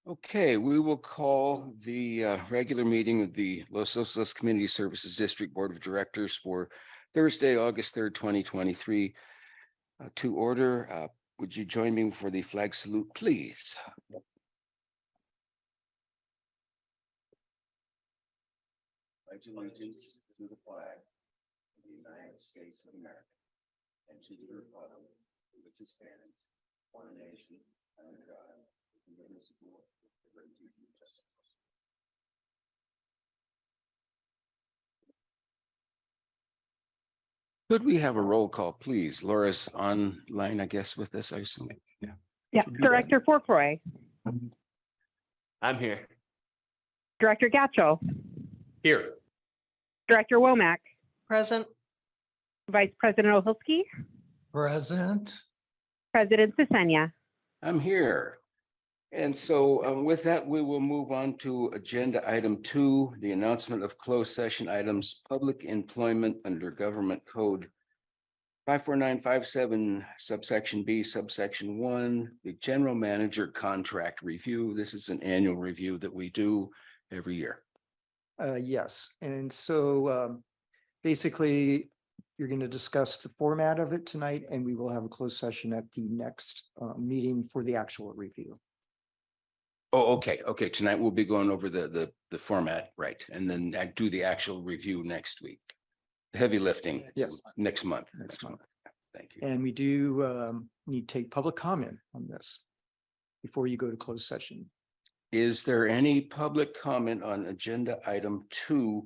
Okay, we will call the regular meeting of the Los Osos Community Services District Board of Directors for Thursday, August 3rd, 2023 to order. Would you join me for the flag salute, please? Pledge allegiance to the flag of the United States of America and to the republic which stands one nation under God, indivisible, with liberty and justice. Could we have a roll call, please? Laura's online, I guess, with us, I assume. Yeah, Director Forcroy, I'm here. Director Gatchell, Here. Director Womack, Present. Vice President Oholsky, Present. President Sesenia. I'm here. And so with that, we will move on to agenda item 2, the announcement of closed session items, public employment under Government Code 54957 subsection B subsection 1, the general manager contract review. This is an annual review that we do every year. Yes, and so basically, you're going to discuss the format of it tonight, and we will have a closed session at the next meeting for the actual review. Oh, okay. Okay. Tonight we'll be going over the format, right? And then do the actual review next week. Heavy lifting. Yes. Next month. Next month. Thank you. And we do need to take public comment on this before you go to closed session. Is there any public comment on agenda item 2,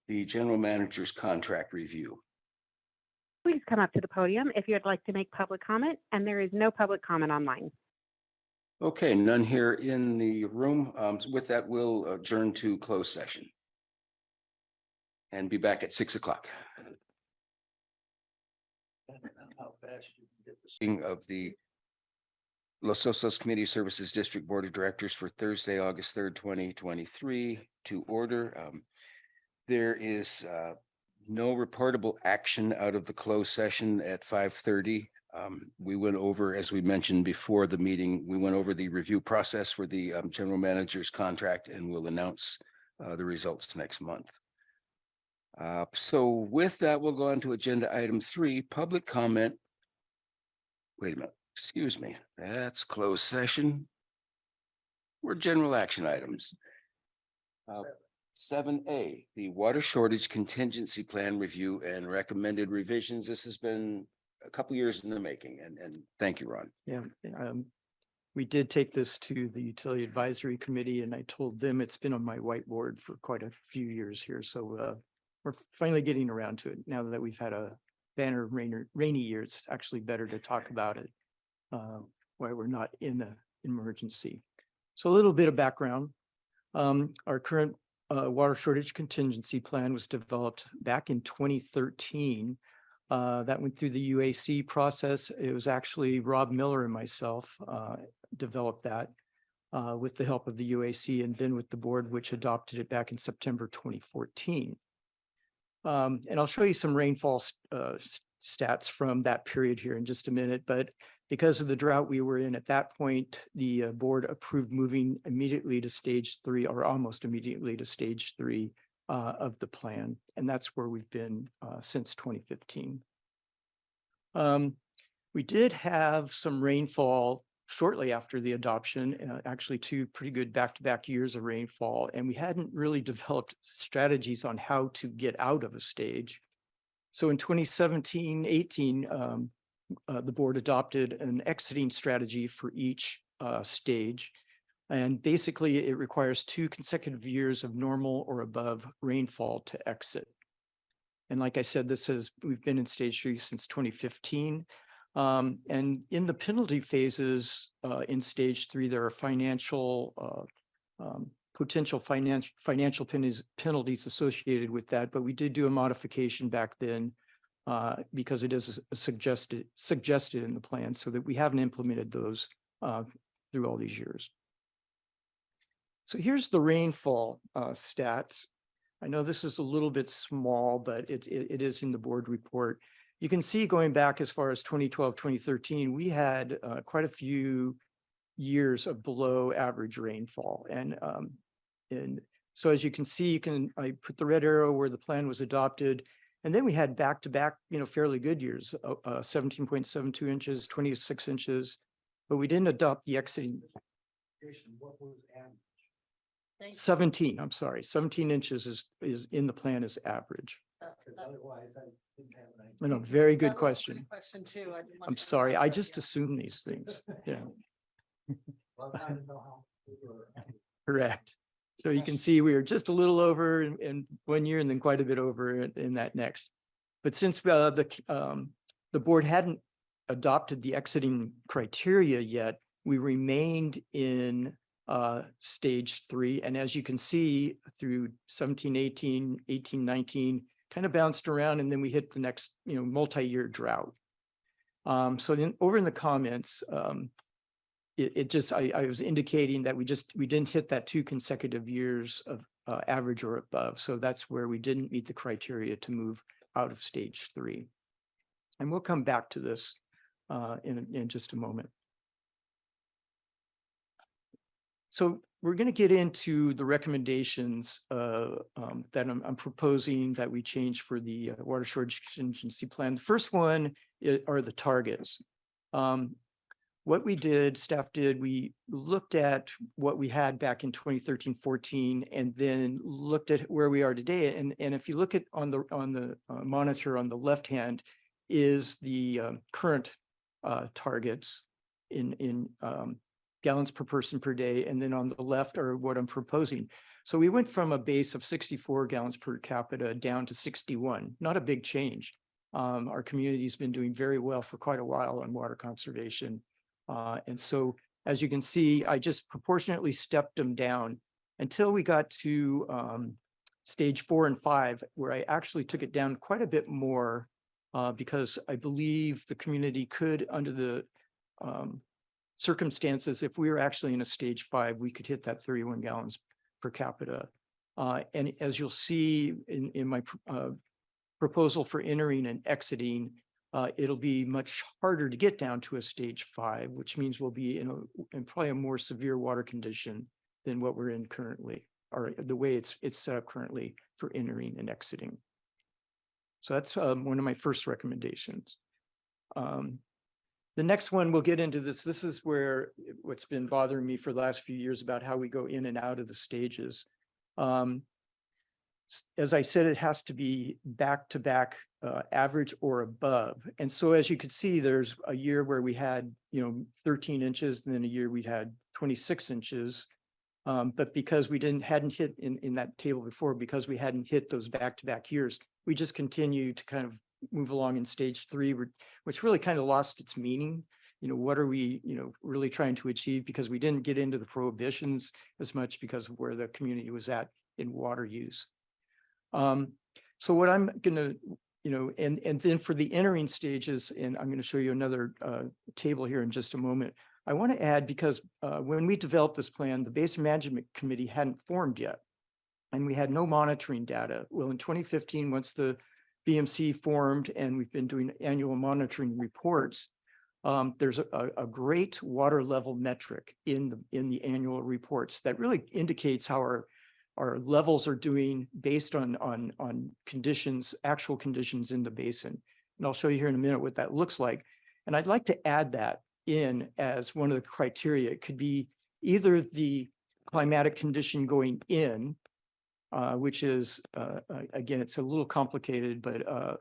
the general manager's contract review? Please come up to the podium if you'd like to make public comment, and there is no public comment online. Okay, none here in the room. So with that, we'll adjourn to closed session and be back at 6 o'clock. How fast you can get this. Of the Los Osos Community Services District Board of Directors for Thursday, August 3rd, 2023 to order. There is no reportable action out of the closed session at 5:30. We went over, as we mentioned before the meeting, we went over the review process for the general manager's contract, and we'll announce the results next month. So with that, we'll go on to agenda item 3, public comment. Wait a minute, excuse me, that's closed session. We're general action items. 7A, the water shortage contingency plan review and recommended revisions. This has been a couple years in the making, and thank you, Ron. Yeah, we did take this to the Utility Advisory Committee, and I told them it's been on my whiteboard for quite a few years here. So we're finally getting around to it. Now that we've had a banner rainy year, it's actually better to talk about it while we're not in an emergency. So a little bit of background. Our current water shortage contingency plan was developed back in 2013. That went through the UAC process. It was actually Rob Miller and myself developed that with the help of the UAC and then with the board, which adopted it back in September 2014. And I'll show you some rainfall stats from that period here in just a minute. But because of the drought we were in at that point, the board approved moving immediately to stage 3 or almost immediately to stage 3 of the plan. And that's where we've been since 2015. We did have some rainfall shortly after the adoption, actually 2 pretty good back-to-back years of rainfall, and we hadn't really developed strategies on how to get out of a stage. So in 2017-18, the board adopted an exiting strategy for each stage. And basically, it requires 2 consecutive years of normal or above rainfall to exit. And like I said, we've been in stage 3 since 2015. And in the penalty phases in stage 3, there are potential financial penalties associated with that. But we did do a modification back then because it is suggested in the plan, so that we haven't implemented those through all these years. So here's the rainfall stats. I know this is a little bit small, but it is in the board report. You can see going back as far as 2012, 2013, we had quite a few years of below average rainfall. And so as you can see, I put the red arrow where the plan was adopted. And then we had back to back, fairly good years, 17.72 inches, 26 inches, but we didn't adopt the exiting. What was average? 17, I'm sorry, 17 inches is in the plan as average. Otherwise, I didn't have an I idea. know, very good That was my question. Question too. I didn't want I'm to sorry, interrupt, I but just yeah. assume these things. Yeah, Well, I didn't know how we were- correct. So you can see we were just a little over in 1 year and then quite a bit over in that next. But since the board hadn't adopted the exiting criteria yet, we remained in stage 3. And as you can see through 17, 18, 18, 19, kind of bounced around, and then we hit the next, multi-year drought. So then over in the comments, I was indicating that we didn't hit that 2 consecutive years of average or above. So that's where we didn't meet the criteria to move out of stage 3. And we'll come back to this in just a moment. So we're going to get into the recommendations that I'm proposing that we change for the water shortage contingency plan. The first one are the targets. What we did, staff did, we looked at what we had back in 2013-14, and then looked at where we are today. And if you look at on the monitor on the left hand is the current targets in gallons per person per day, and then on the left are what I'm proposing. So we went from a base of 64 gallons per capita down to 61. Not a big change. Our community's been doing very well for quite a while on water conservation. And so, as you can see, I just proportionately stepped them down until we got to stage 4 and 5, where I actually took it down quite a bit more because I believe the community could, under the circumstances, if we were actually in a stage 5, we could hit that 31 gallons per capita. And as you'll see in my proposal for entering and exiting, it'll be much harder to get down to a stage 5, which means we'll be in probably a more severe water condition than what we're in currently, or the way it's set up currently for entering and exiting. So that's one of my first recommendations. The next one, we'll get into this. This is where what's been bothering me for the last few years about how we go in and out of the stages. As I said, it has to be back-to-back average or above. And so as you could see, there's a year where we had, 13 inches, and then a year we had 26 inches. But because we hadn't hit in that table before, because we hadn't hit those back-to-back years, we just continue to kind of move along in stage 3, which really kind of lost its meaning. What are we, really trying to achieve? Because we didn't get into the prohibitions as much because of where the community was at in water use. So what I'm gonna, and then for the entering stages, and I'm gonna show you another table here in just a moment. I want to add, because when we developed this plan, the Basin Management Committee hadn't formed yet, and we had no monitoring data. Well, in 2015, once the BMC formed and we've been doing annual monitoring reports, there's a great water level metric in the annual reports that really indicates how our levels are doing based on conditions, actual conditions in the basin. And I'll show you here in a minute what that looks like. And I'd like to add that in as one of the criteria. It could be either the climatic condition going in, which is, again, it's a little complicated, but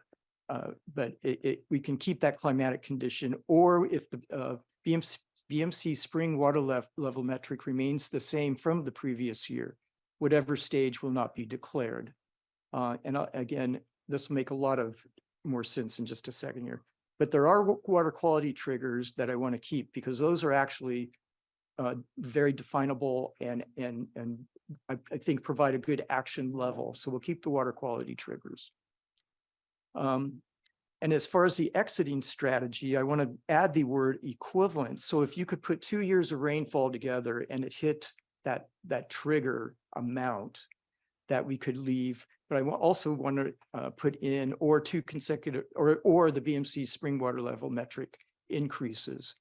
we can keep that climatic condition, or if the BMC spring water level metric remains the same from the previous year, whatever stage will not be declared. Again, this will make a lot of more sense in just a second here. But there are water quality triggers that I want to keep, because those are actually very definable and I think provide a good action level. So we'll keep the water quality triggers. And as far as the exiting strategy, I want to add the word equivalent. So if you could put 2 years of rainfall together and it hit that trigger amount, that we could leave. But I also want to put in or 2 consecutive or the BMC spring water level metric increases.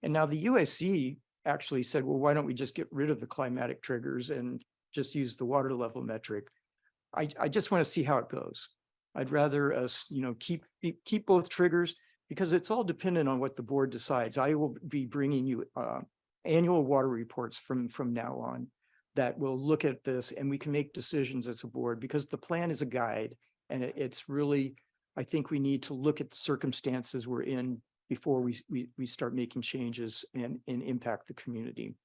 And now the USC actually said, well, why don't we just get rid of the climatic triggers and just use the water level metric? I just want to see how it goes. I'd rather us, keep both triggers because it's all dependent on what the board decides. I will be bringing you annual water reports from now on that will look at this, and we can make decisions as a board, because the plan is a guide, and it's really, I think we need to look at the circumstances we're in before we start making changes and impact the community.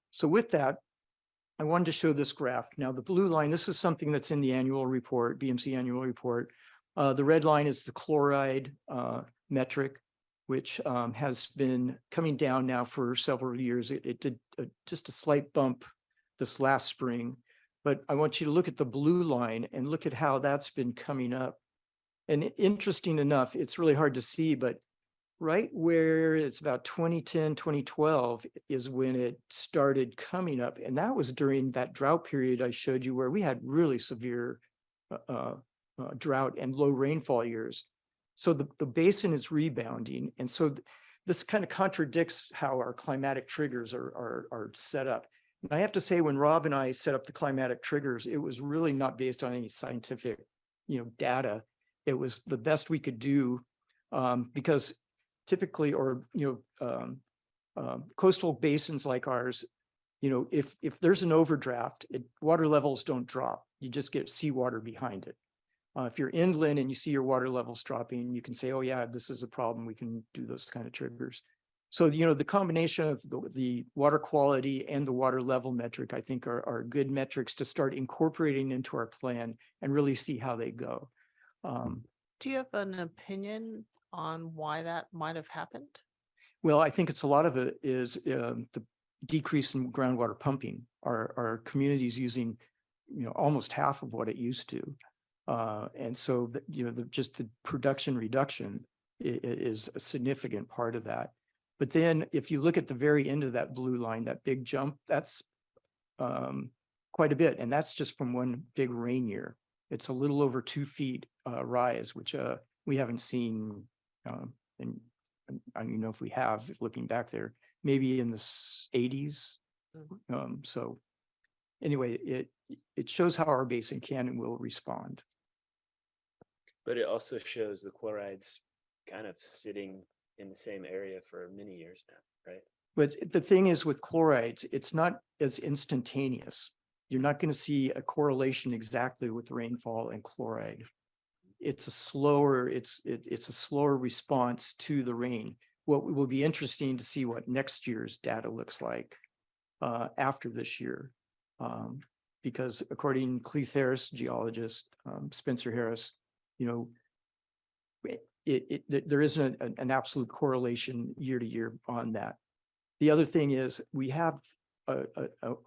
So with that, I wanted to show this graph. Now, the blue line, this is something that's in the annual report, BMC annual report. The red line is the chloride metric, which has been coming down now for several years. It did just a slight bump this last spring, but I want you to look at the blue line and look at how that's been coming up. And interesting enough, it's really hard to see, but right where it's about 2010, 2012 is when it started coming up. And that was during that drought period I showed you, where we had really severe drought and low rainfall years. So the basin is rebounding. And so this kind of contradicts how our climatic triggers are set up. And I have to say, when Rob and I set up the climatic triggers, it was really not based on any scientific, data. It was the best we could do, because typically, coastal basins like ours, if there's an overdraft, water levels don't drop. You just get seawater behind it. If you're inland and you see your water levels dropping, you can say, oh yeah, this is a problem. We can do those kind of triggers. So, the combination of the water quality and the water level metric, I think are good metrics to start incorporating into our plan and really see how they go. Do you have an opinion on why that might have happened? Well, I think it's a lot of it is the decrease in groundwater pumping. Our communities using, almost half of what it used to. And so, just the production reduction is a significant part of that. But then if you look at the very end of that blue line, that big jump, that's quite a bit. And that's just from one big rain year. It's a little over 2 feet rise, which we haven't seen. And I don't even know if we have, looking back there, maybe in the 80s. So anyway, it shows how our basin can and will respond. But it also shows the chlorides kind of sitting in the same area for many years now, right? But the thing is, with chlorides, it's not as instantaneous. You're not going to see a correlation exactly with rainfall and chloride. It's a slower, it's a slower response to the rain. What will be interesting to see what next year's data looks like after this year, because according to Cleith Harris, geologist, Spencer Harris, there isn't an absolute correlation year to year on that. The other thing is, we have a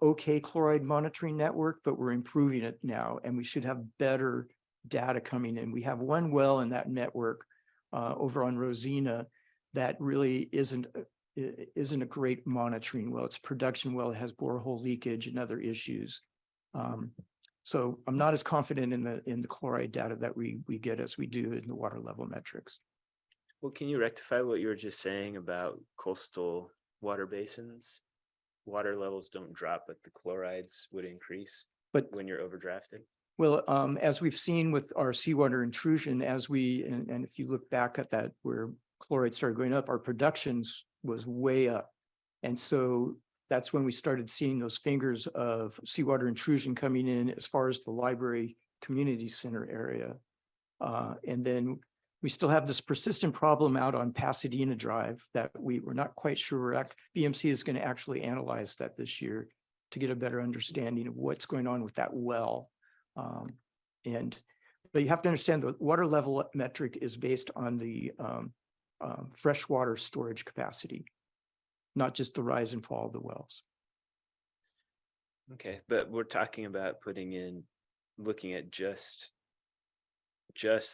okay chloride monitoring network, but we're improving it now, and we should have better data coming in. We have one well in that network over on Rosina that really isn't a great monitoring well. It's a production well. It has borehole leakage and other issues. So I'm not as confident in the chloride data that we get as we do in the water level metrics. Well, can you rectify what you were just saying about coastal water basins? Water levels don't drop, but the chlorides would increase when you're overdrafted. Well, as we've seen with our seawater intrusion, and if you look back at that, where chloride started going up, our productions was way up. And so that's when we started seeing those fingers of seawater intrusion coming in as far as the library community center area. And then we still have this persistent problem out on Pasadena Drive that we're not quite sure. BMC is going to actually analyze that this year to get a better understanding of what's going on with that well. But you have to understand, the water level metric is based on the freshwater storage capacity, not just the rise and fall of the wells. Okay, but we're talking about looking at just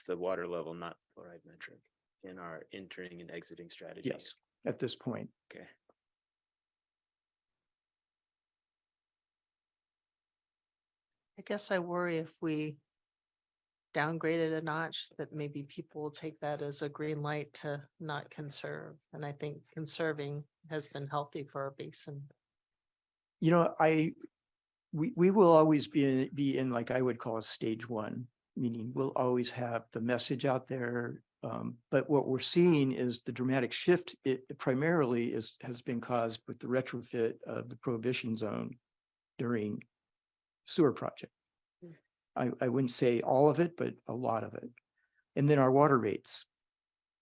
the water level, not chloride metric, in our entering and exiting strategy. Yes, at this point. Okay. I guess I worry if we downgraded a notch, that maybe people will take that as a green light to not conserve. And I think conserving has been healthy for our basin. You know, we will always be in like I would call a stage one, meaning we'll always have the message out there. But what we're seeing is the dramatic shift. It primarily has been caused with the retrofit of the prohibition zone during sewer project. I wouldn't say all of it, but a lot of it. And then our water rates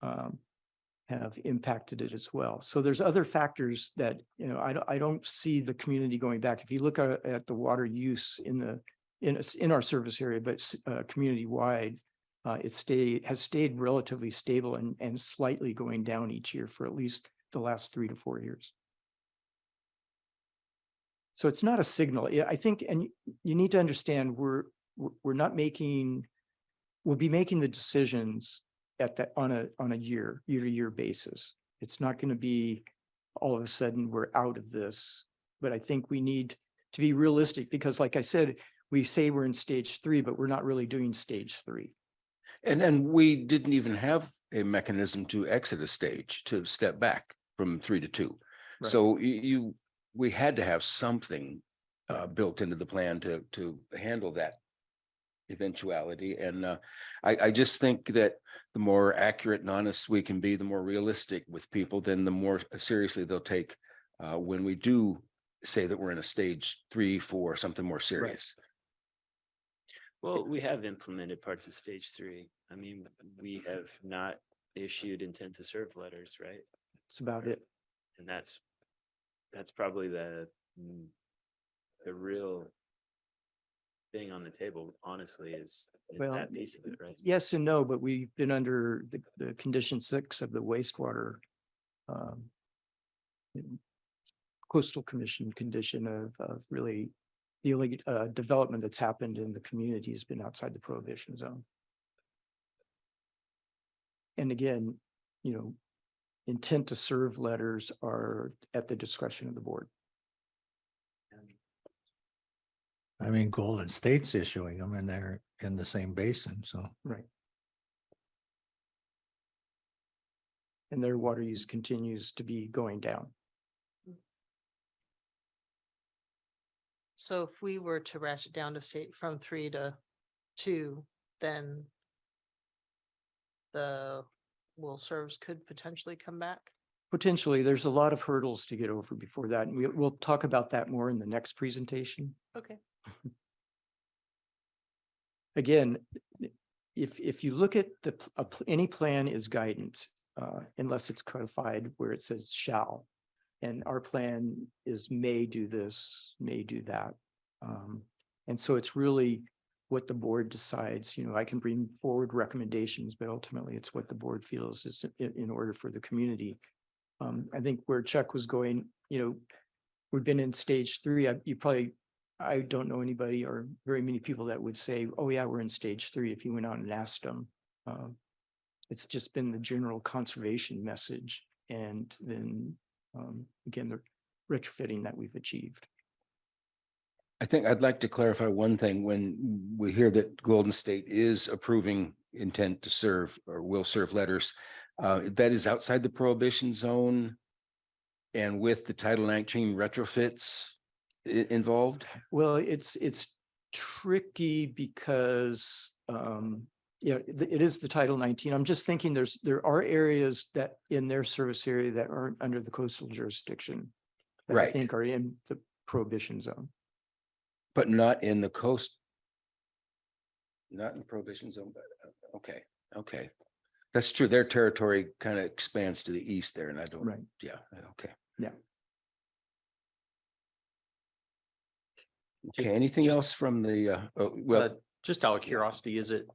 have impacted it as well. So there's other factors that, you know, I don't see the community going back. If you look at the water use in our service area, but community wide, it has stayed relatively stable and slightly going down each year for at least the last 3 to 4 years. So it's not a signal. Yeah, I think, and you need to understand we're not making, we'll be making the decisions at that on a year to year basis. It's not going to be all of a sudden we're out of this, but I think we need to be realistic because like I said, we say we're in stage 3, but we're not really doing stage 3. And we didn't even have a mechanism to exit a stage, to step back from 3 to 2. Right. So we had to have something built into the plan to handle that eventuality. And I just think that the more accurate and honest we can be, the more realistic with people, then the more seriously they'll take when we do say that we're in a stage 3, 4, something more serious. Well, we have implemented parts of stage 3. I mean, we have not issued intent to serve letters, right? It's about it. And that's probably the real thing on the table, honestly, is Well, that piece of it, right? Yes and no, but we've been under the condition 6 of the wastewater coastal commission condition of really the only development that's happened in the community has been outside the prohibition zone. And again, you know, intent to serve letters are at the discretion of the board. I mean, Golden State's issuing them and they're in the same basin, so. Right. And their water use continues to be going down. So if we were to ratchet down to state from 3 to 2, then the will serves could potentially come back. Potentially, there's a lot of hurdles to get over before that. And we'll talk about that more in the next presentation. Okay. Again, if you look at any plan is guidance, unless it's codified where it says shall. And our plan is may do this, may do that. And so it's really what the board decides. You know, I can bring forward recommendations, but ultimately it's what the board feels is in order for the community. I think where Chuck was going, you know, we've been in stage 3. I don't know anybody or very many people that would say, oh yeah, we're in stage 3 if you went out and asked them. It's just been the general conservation message. And then again, the retrofitting that we've achieved. I think I'd like to clarify one thing. When we hear that Golden State is approving intent to serve or will serve letters, that is outside the prohibition zone and with the Title 19 retrofits involved. Well, it's tricky because yeah, it is the Title 19. I'm just thinking there are areas that in their service area that aren't under the coastal jurisdiction that I Right. think are in the prohibition zone. But not in the coast. Not in the prohibition zone, but okay. That's true. Their territory kind of expands to the east there and I don't, Right. yeah, okay. Yeah. Okay, anything else from the, Just out of curiosity, is it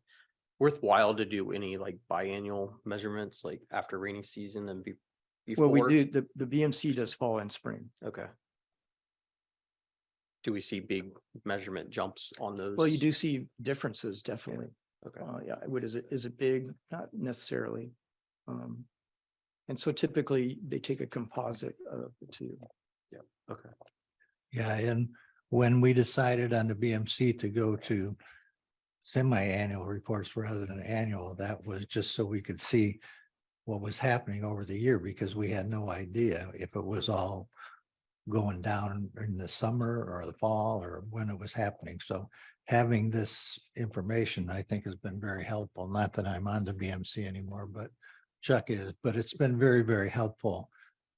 worthwhile to do any like biannual measurements like after rainy season and before? Well, we do, the BMC does fall and spring. Okay. Do we see big measurement jumps on those? Well, you do see differences, definitely. Okay. Yeah, what is it? Is it big? Not necessarily. And so typically they take a composite of the two. Okay. Yeah, and when we decided on the BMC to go to semi-annual reports rather than annual. That was just so we could see what was happening over the year, because we had no idea if it was all going down in the summer or the fall or when it was happening. So having this information, I think, has been very helpful. Not that I'm on the BMC anymore, but Chuck is, but it's been very, very helpful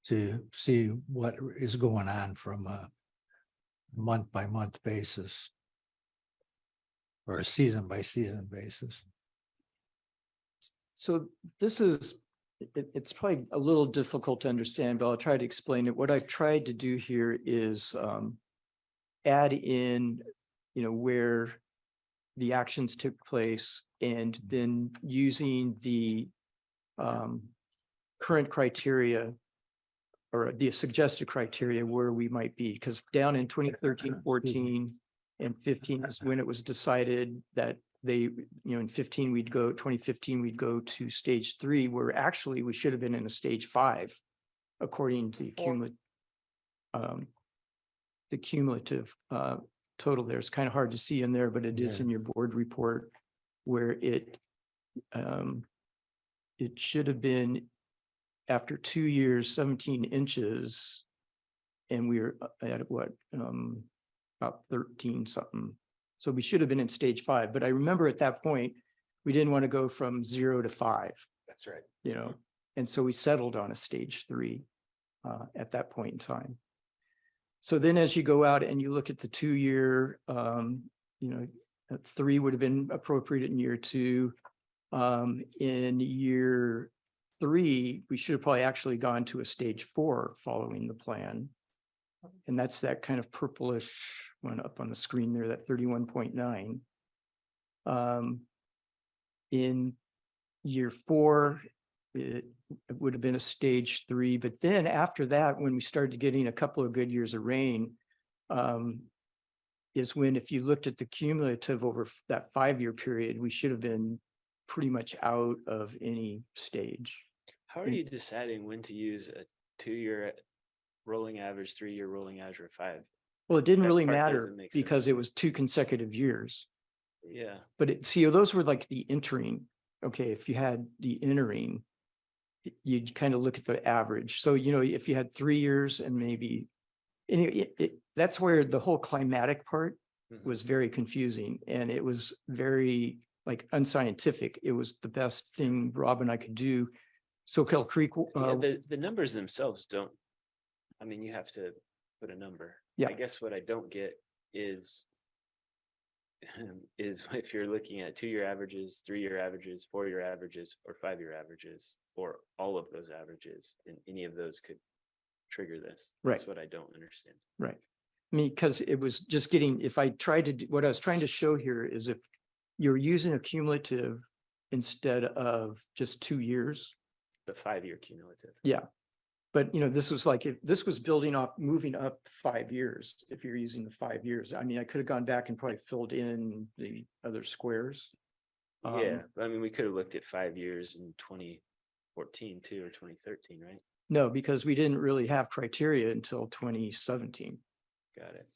to see what is going on from a month by month basis or a season by season basis. So this is, it's probably a little difficult to understand, but I'll try to explain it. What I've tried to do here is add in, where the actions took place, and then using the current criteria or the suggested criteria where we might be, because down in 2013, 14 and 15 is when it was decided that they, in 15, 2015, we'd go to stage 3, where actually we should have been in a stage 5, according to the cumulative total there. It's kind of hard to see in there, but it is Yeah. in your board report, where it should have been, after 2 years, 17 inches, and we were at what, about 13 something. So we should have been in stage 5, but I remember at that point, we didn't want to go from 0 to 5, That's right. and so we settled on a stage 3 at that point in time. So then as you go out and you look at the 2-year, 3 would have been appropriate in year 2. In year 3, we should have probably actually gone to a stage 4 following the plan. And that's that kind of purplish one up on the screen there, that 31.9. In year 4, it would have been a stage 3, but then after that, when we started getting a couple of good years of rain, is when, if you looked at the cumulative over that 5-year period, we should have been pretty much out of any stage. How are you deciding when to use a 2-year rolling average, 3-year rolling average, or 5? Well, it didn't That really part matter doesn't make sense because to it me. was 2 consecutive years. Yeah, But those were like the entering. Okay, if you had the entering, you'd kind of look at the average. So, if you had 3 years and maybe, that's where the whole climatic part Mhm. was very confusing, and it was very unscientific. It was the best thing Rob and I could do. Soquel Creek. Yeah, the numbers themselves don't, I mean, you have to put a number. Yeah. I guess what I don't get is if you're looking at 2-year averages, 3-year averages, 4-year averages, or 5-year averages, or all of those averages, and any of those could trigger this. That's Right. what I don't understand. Right. I mean, because it was just getting, if I tried to do, what I was trying to show here is if you're using a cumulative instead of just 2 years. The 5-year cumulative. Yeah. But, this was like, if this was building off, moving up 5 years, if you're using the 5 years, I mean, I could have gone back and probably filled in the other squares. Yeah, I mean, we could have looked at 5 years in 2014 too, or 2013, right? No, because we didn't really have criteria until 2017. Got it.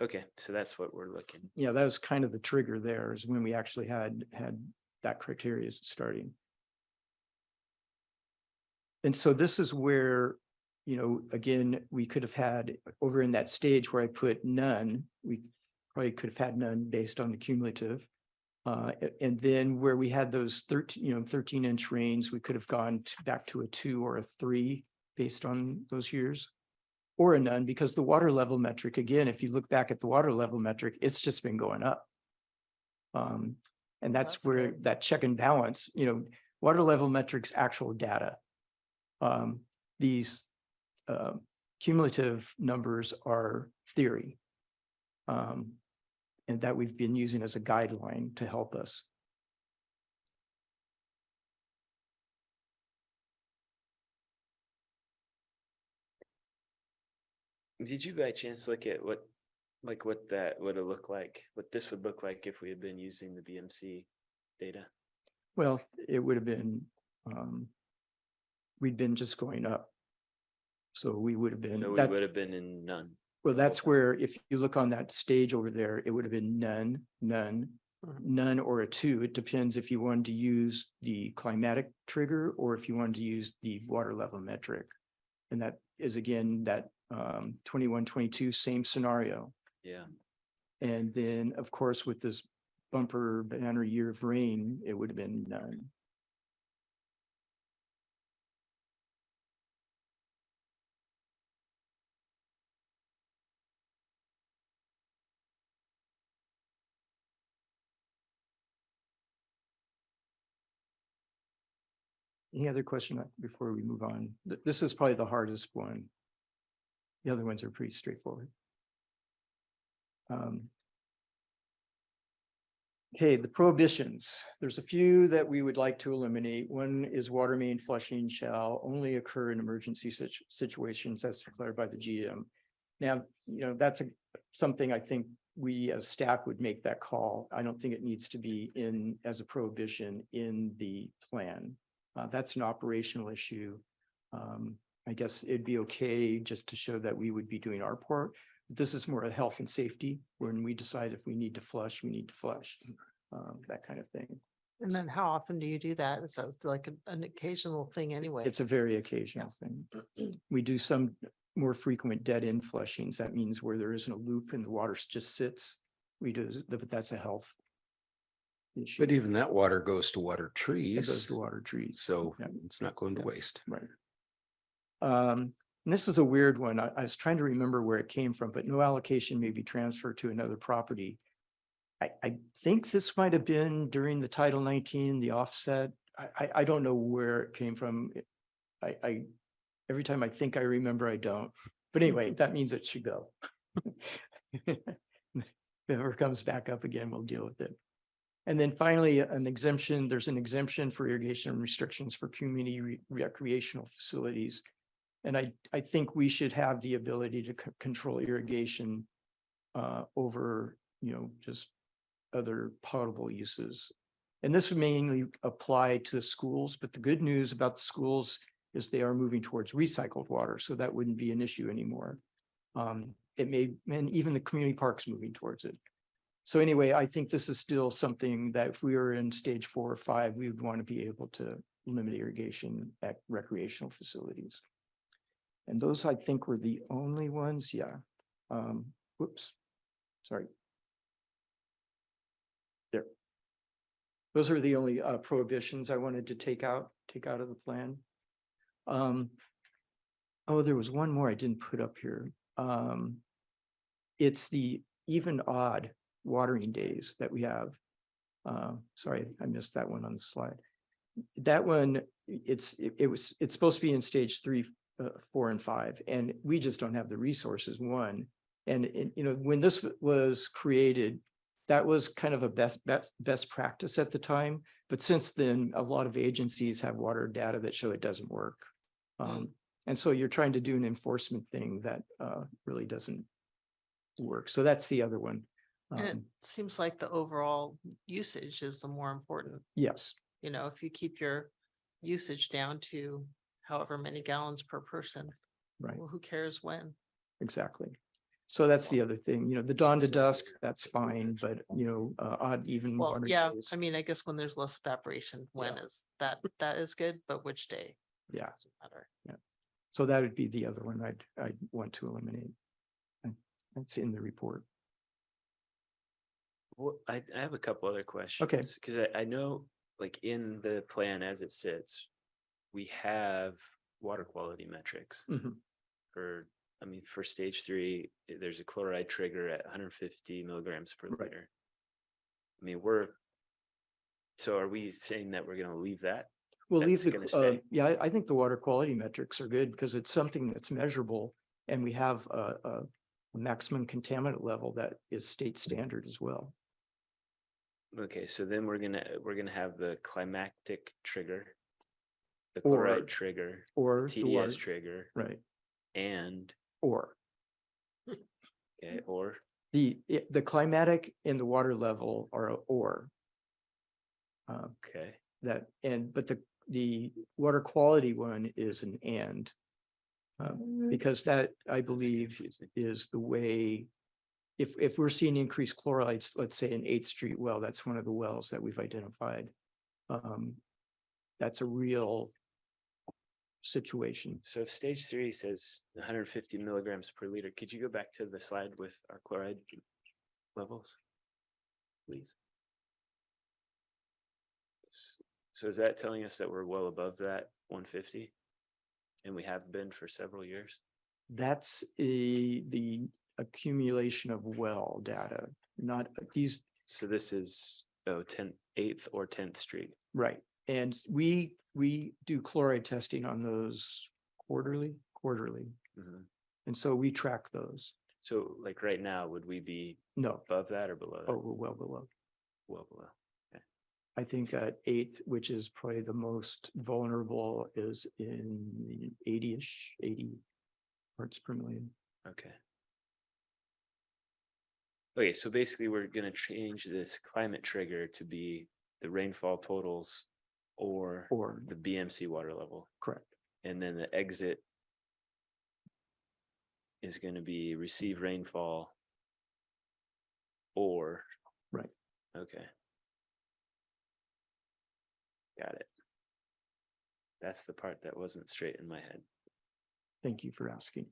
Okay, so that's what we're looking. Yeah, that was kind of the trigger there, is when we actually had that criteria starting. And so this is where, again, we could have had over in that stage where I put none, we probably could have had none based on the cumulative. And then where we had those 13-inch rains, we could have gone back to a 2 or a 3 based on those years, or a none, because the water level metric, again, if you look back at the water level metric, it's just been going up. And that's where good. that check and balance, water level metrics, actual data. These cumulative numbers are theory. And that we've been using as a guideline to help us. Did you by chance look at what that would have looked like, what this would look like if we had been using the BMC data? Well, it would have been, we'd been just going up. So we would have been. So we would have been in none. Well, the whole that's time. where, if you look on that stage over there, it would have been none, none, none or a 2. It depends if you wanted to use the climatic trigger or if you wanted to use the water level metric. And that is again, that 21, 22, same scenario. Yeah. And then, of course, with this bumper banner year of rain, it would have been none. Any other question before we move on? This is probably the hardest one. The other ones are pretty straightforward. Okay, the prohibitions. There's a few that we would like to eliminate. One is water main flushing shall only occur in emergency situations as declared by the GM. Now, that's something I think we as staff would make that call. I don't think it needs to be in as a prohibition in the plan. That's an operational issue. I guess it'd be okay just to show that we would be doing our part. This is more a health and safety. When we decide if we need to flush, we need to flush, that kind of thing. And then how often do you do that? It sounds like an occasional thing anyway. It's a very occasional thing. We do some more frequent dead end flushings. That means where there isn't a loop and the water just sits. We do, but that's a health issue. But even that water goes to water It goes trees, to water trees. so Yeah. it's not going to Yeah. waste. Right. And this is a weird one. I was trying to remember where it came from, but no allocation may be transferred to another property. I think this might have been during the Title 19, the offset. I don't know where it came from. Every time I think I remember, I don't. But anyway, that means it should go. If it ever comes back up again, we'll deal with it. And then finally, an exemption, there's an exemption for irrigation restrictions for community recreational facilities. And I think we should have the ability to control irrigation over, just other potable uses. And this would mainly apply to the schools, but the good news about the schools is they are moving towards recycled water, so that wouldn't be an issue anymore. It may, and even the community parks moving towards it. So anyway, I think this is still something that if we were in stage 4 or 5, we would want to be able to limit irrigation at recreational facilities. And those, I think, were the only ones. Yeah. Whoops. Sorry. There. Those are the only prohibitions I wanted to take out of the plan. Oh, there was one more I didn't put up here. It's the even odd watering days that we have. Sorry, I missed that one on the slide. That one, it's supposed to be in stage 3, 4, and 5, and we just don't have the resources. One, and when this was created, that was kind of a best practice at the time. But since then, a lot of agencies have water data that show it doesn't work. And so you're trying to do an enforcement thing that really doesn't work. So that's the other one. And it seems like the overall usage is the more important. Yes, If you keep your usage down to however many gallons per person, right, well, who cares when? exactly. So that's the other thing, the dawn to dusk, that's fine, but odd even. Well, water yeah, days, I mean, I guess when there's less evaporation, when is that is good, but which day? yeah. Doesn't matter. So that would be the other one I'd want to eliminate. And that's in the report. Well, I have a couple other questions. Because I know, like, in the plan as it sits, we have water quality metrics Mhm. for stage 3, there's a chloride trigger at 150 milligrams per Right. liter. I mean, so are we saying that we're gonna leave that? We'll leave That's gonna the, stay. yeah, I think the water quality metrics are good because it's something that's measurable. And we have a maximum contaminant level that is state standard as well. Okay, so then we're gonna have the climactic trigger, the Or- chloride trigger, Or the water, TDS trigger, right, and, or okay, or, the climatic and the water level are a or. okay, But the water quality one is an and. Because that, I that's believe, confusing. is the way if we're seeing increased chlorides, let's say in 8th Street well, that's one of the wells that we've identified. That's a real situation. So if stage 3 says 150 milligrams per liter, could you go back to the slide with our chloride levels? Please. So is that telling us that we're well above that 150? And we have been for several years? That's the accumulation of well data, not these, So this is 8th or 10th Street. right. And we do chloride testing on those quarterly. Mhm. And so we track those. So like right now, would we be No, above that or below that? oh, we're well below. Well below. I think at 8th, which is probably the most vulnerable, is in the 80-ish, 80 parts per million. Okay. Okay, so basically we're gonna change this climate trigger to be the rainfall totals or Or, the BMC water level. correct. And then the exit is gonna be receive rainfall or. Right. Okay. Got it. That's the part that wasn't straight in my head. Thank you for asking.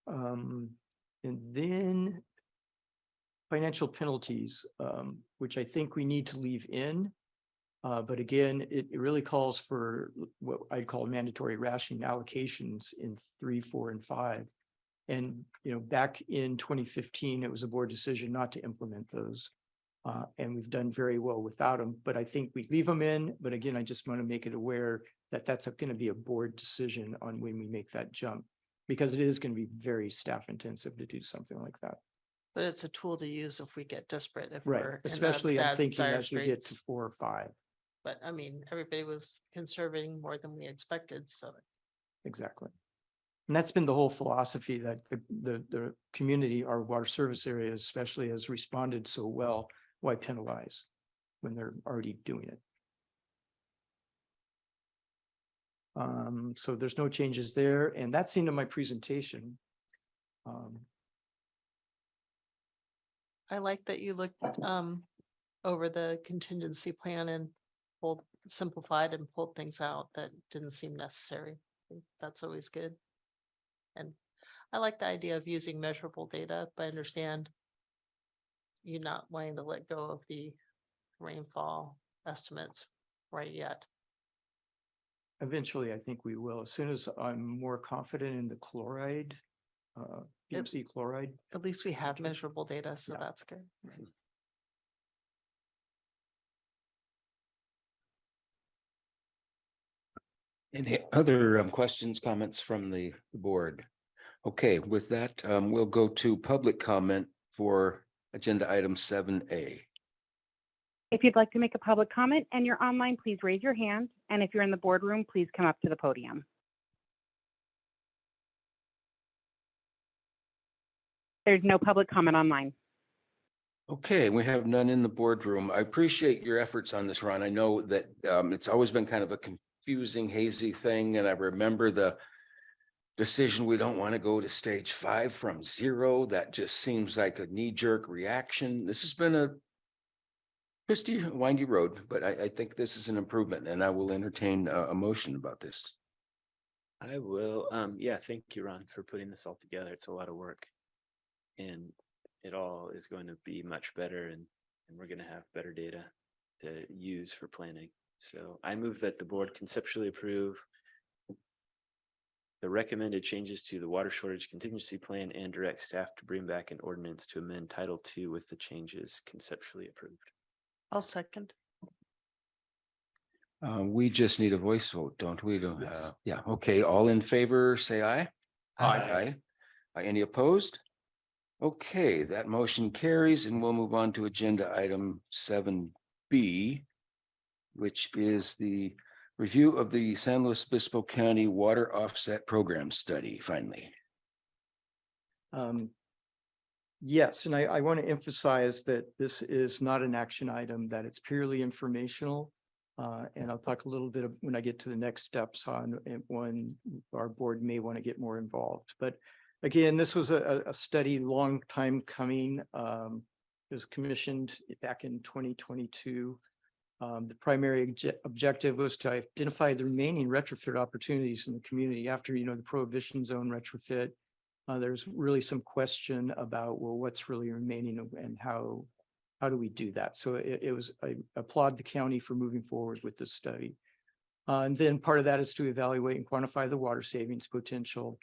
And then financial penalties, which I think we need to leave in. But again, it really calls for what I'd call mandatory rationing allocations in 3, 4, and 5. And, back in 2015, it was a board decision not to implement those. And we've done very well without them, but I think we leave them in. But again, I just want to make it aware that that's going to be a board decision on when we make that jump, because it is going to be very staff intensive to do something like that. But it's a tool to use if we get desperate, if Right, we're in especially I'm bad, thinking dire as we get to straits. 4 or 5. But I mean, everybody was conserving more than we expected, so. Exactly. And that's been the whole philosophy that the community, our water service area especially, has responded so well. Why penalize when they're already doing it? So there's no changes there, and that's the end of my presentation. I like that you looked over the contingency plan and simplified and pulled things out that didn't seem necessary. I think that's always good. And I like the idea of using measurable data, but I understand you not wanting to let go of the rainfall estimates right yet. Eventually, I think we will, as soon as I'm more confident in the chloride, BMC chloride. At least we have measurable data, so Yeah. that's good. Any other questions, comments from the board? Okay, with that, we'll go to public comment for agenda item 7A. If you'd like to make a public comment and you're online, please raise your hand. And if you're in the boardroom, please come up to the podium. There's no public comment online. Okay, we have none in the boardroom. I appreciate your efforts on this, Ron. I know that it's always been kind of a confusing, hazy thing, and I remember the decision, we don't want to go to stage 5 from 0. That just seems like a knee-jerk reaction. This has been a twisty, windy road, but I think this is an improvement, and I will entertain a motion about this. I will, yeah, thank you, Ron, for putting this all together. It's a lot of work. And it all is going to be much better, and we're going to have better data to use for planning. So I move that the board conceptually approve the recommended changes to the water shortage contingency plan and direct staff to bring back an ordinance to amend Title II with the changes conceptually approved. I'll second. We just need a voice vote, don't we? Yes. Yeah, okay, all in favor, say aye. Aye. Any opposed? Okay, that motion carries, and we'll move on to agenda item 7B, which is the review of the San Luis Obispo County Water Offset Program Study, finally. Yes, and I want to emphasize that this is not an action item, that it's purely informational. And I'll talk a little bit when I get to the next steps on when our board may want to get more involved. But Again, this was a study long time coming. It was commissioned back in 2022. The primary objective was to identify the remaining retrofit opportunities in the community after, the prohibition zone retrofit. There's really some question about, well, what's really remaining and how do we do that? So I applaud the county for moving forward with this study. And then part of that is to evaluate and quantify the water savings potential.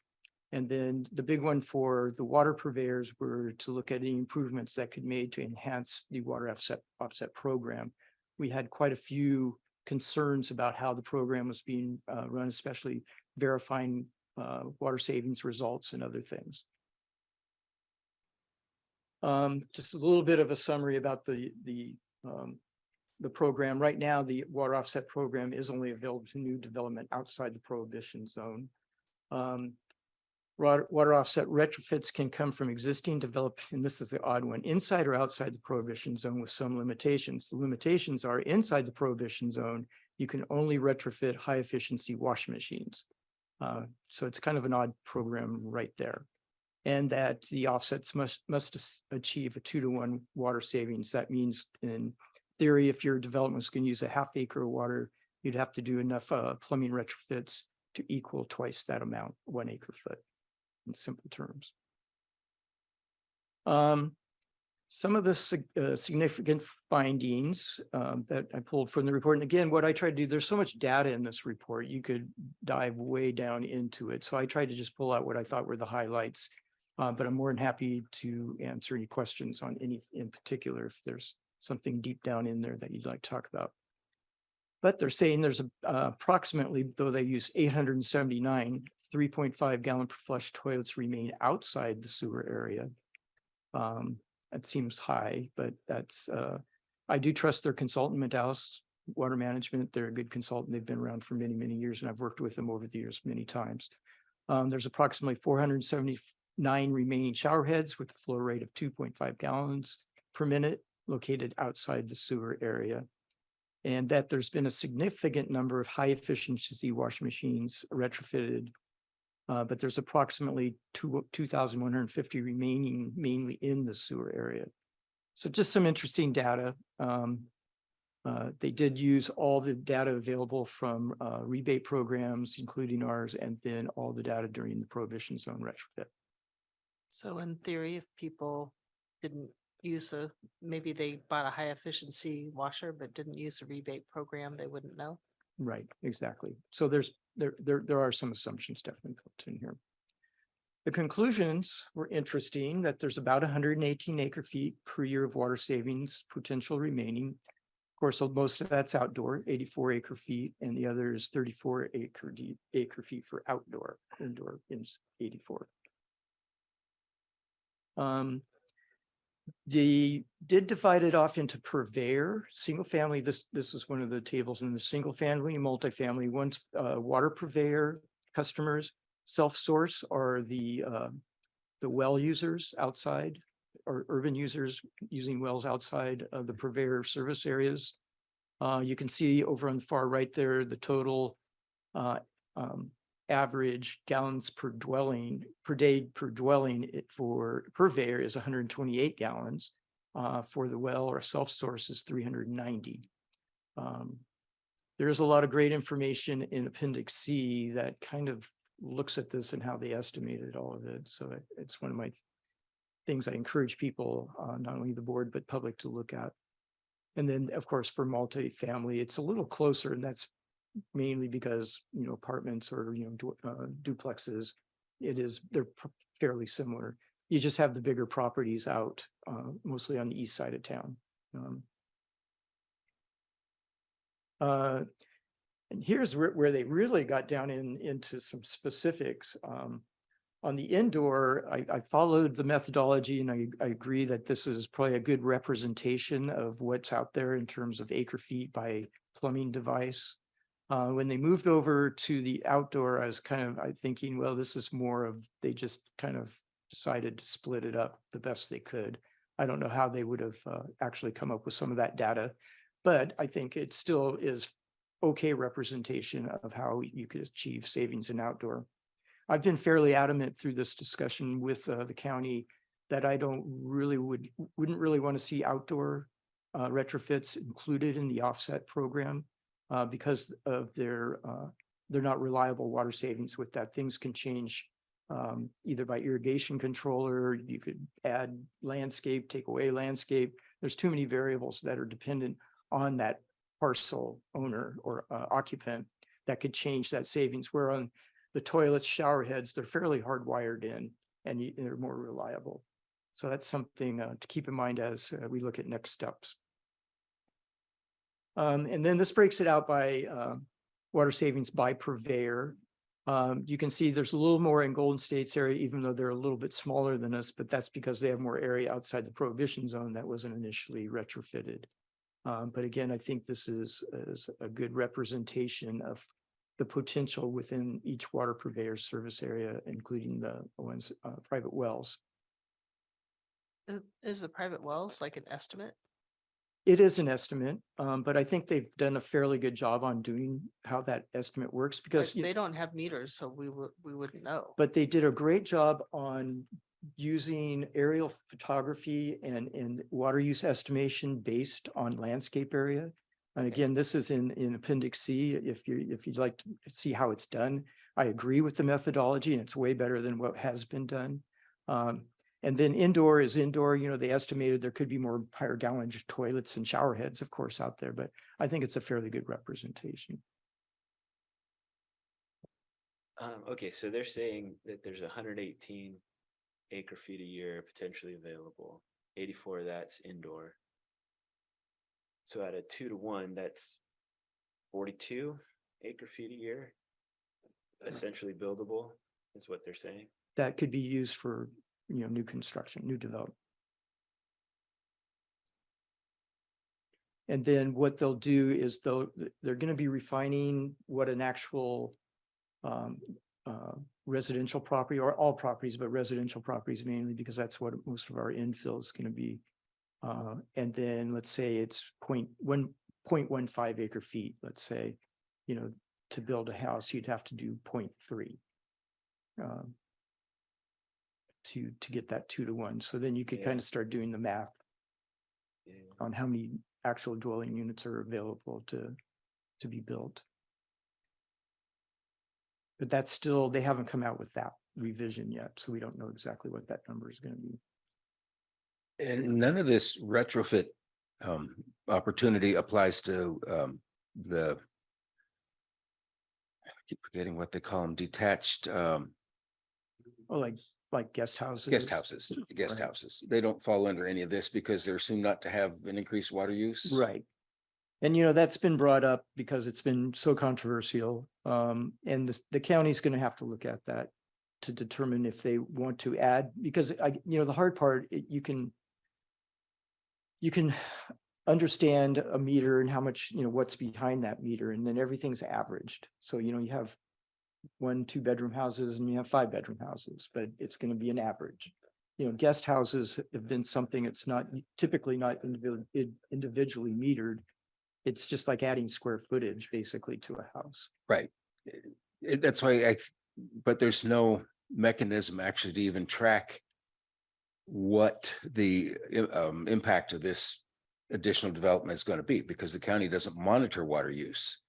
And then the big one for the water purveyors were to look at any improvements that could be made to enhance the water offset program. We had quite a few concerns about how the program was being run, especially verifying water savings results and other things. Just a little bit of a summary about the program. Right now, the water offset program is only available to new development outside the prohibition zone. Water offset retrofits can come from existing developed, and this is the odd one, inside or outside the prohibition zone with some limitations. The limitations are inside the prohibition zone, you can only retrofit high efficiency washing machines. So it's kind of an odd program right there. And that the offsets must achieve a 2-to-1 water savings. That means in theory, if your development is going to use a half acre of water, you'd have to do enough plumbing retrofits to equal twice that amount, 1 acre foot, in simple terms. Some of the significant findings that I pulled from the report, and again, what I tried to do, there's so much data in this report, you could dive way down into it. So I tried to just pull out what I thought were the highlights, but I'm more than happy to answer any questions on any in particular if there's something deep down in there that you'd like to talk about. But they're saying there's approximately, though they use 879, 3.5 gallon per flush toilets remain outside the sewer area. That seems high, but that's, I do trust their consultant, Medallis Water Management. They're a good consultant. They've been around for many, many years, and I've worked with them over the years many times. There's approximately 479 remaining shower heads with a flow rate of 2.5 gallons per minute located outside the sewer area. And that there's been a significant number of high efficiency washing machines retrofitted, but there's approximately 2,150 remaining, mainly in the sewer area. So just some interesting data. They did use all the data available from rebate programs, including ours, and then all the data during the prohibition zone retrofit. So in theory, if people didn't use maybe they bought a high efficiency washer, but didn't use a rebate program, they wouldn't know. Right, exactly. So there are some assumptions definitely built in here. The conclusions were interesting that there's about 118 acre feet per year of water savings potential remaining. Of course, most of that's outdoor, 84 acre feet, and the other is 34 acre feet for outdoor. Indoor is 84. They did divide it off into purveyor, single family. This is one of the tables in the single family, multifamily. One's water purveyor customers, self-source are the well users outside, or urban users using wells outside of the purveyor service areas. You can see over on the far right there, the total average gallons per day per dwelling for purveyor is 128 gallons. For the well or self-source is 390. There's a lot of great information in Appendix C that kind of looks at this and how they estimated all of it. So it's one of my things I encourage people, not only the board, but public to look at. And then, of course, for multifamily, it's a little closer, and that's mainly because, apartments or, duplexes, they're fairly similar. You just have the bigger properties out, mostly on the east side of town. And here's where they really got down into some specifics. On the indoor, I followed the methodology, and I agree that this is probably a good representation of what's out there in terms of acre feet by plumbing device. When they moved over to the outdoor, I was kind of thinking, well, this is more of, they just kind of decided to split it up the best they could. I don't know how they would have actually come up with some of that data, but I think it still is okay representation of how you could achieve savings in outdoor. I've been fairly adamant through this discussion with the county that I wouldn't really want to see outdoor retrofits included in the offset program because of they're not reliable water savings with that. Things can change either by irrigation controller, you could add landscape, take away landscape. There's too many variables that are dependent on that parcel owner or occupant that could change that savings. Where on the toilets, shower heads, they're fairly hardwired in and they're more reliable. So that's something to keep in mind as we look at next steps. And then this breaks it out by water savings by purveyor. You can see there's a little more in Golden State's area, even though they're a little bit smaller than us, but that's because they have more area outside the prohibition zone that wasn't initially retrofitted. But again, I think this is a good representation of the potential within each water purveyor service area, including the ones, private wells. Is the private wells like an estimate? It is an estimate, but I think they've done a fairly good job on doing how that estimate works because They don't have meters, so we wouldn't know. but they did a great job on using aerial photography and water use estimation based on landscape area. And again, this is in Appendix C, if you'd like to see how it's done. I agree with the methodology and it's way better than what has been done. And then indoor is indoor, they estimated there could be more higher gallonage toilets and shower heads, of course, out there, but I think it's a fairly good representation. Okay, so they're saying that there's 118 acre feet a year potentially available. 84 of that's indoor. So at a 2-to-1, that's 42 acre feet a year, essentially buildable, is what they're saying. That could be used for, new construction, new development. And then what they'll do is they're going to be refining what an actual residential property, or all properties, but residential properties mainly, because that's what most of our infill is going to be. And then let's say it's 0.15 acre feet, let's say, to build a house, you'd have to do 0.3 to get that 2-to-1. So then you could kind of start doing the math on how many actual dwelling units are available to be built. But that's still, they haven't come out with that revision yet, so we don't know exactly what that number is going to be. And none of this retrofit opportunity applies to I keep forgetting what they call them, detached Like guest houses. guest houses. They don't fall under any of this because they're assumed not to have an increased water use. Right. And that's been brought up because it's been so controversial. And the county's going to have to look at that to determine if they want to add, because the hard part, you can understand a meter and how much, what's behind that meter, and then everything's averaged. So, you have 1-2 bedroom houses and you have 5-bedroom houses, but it's going to be an average. Guest houses have been something it's not typically not individually metered. It's just like adding square footage basically to a house. Right. That's why but there's no mechanism actually to even track what the impact of this additional development is going to be, because the county doesn't monitor water use.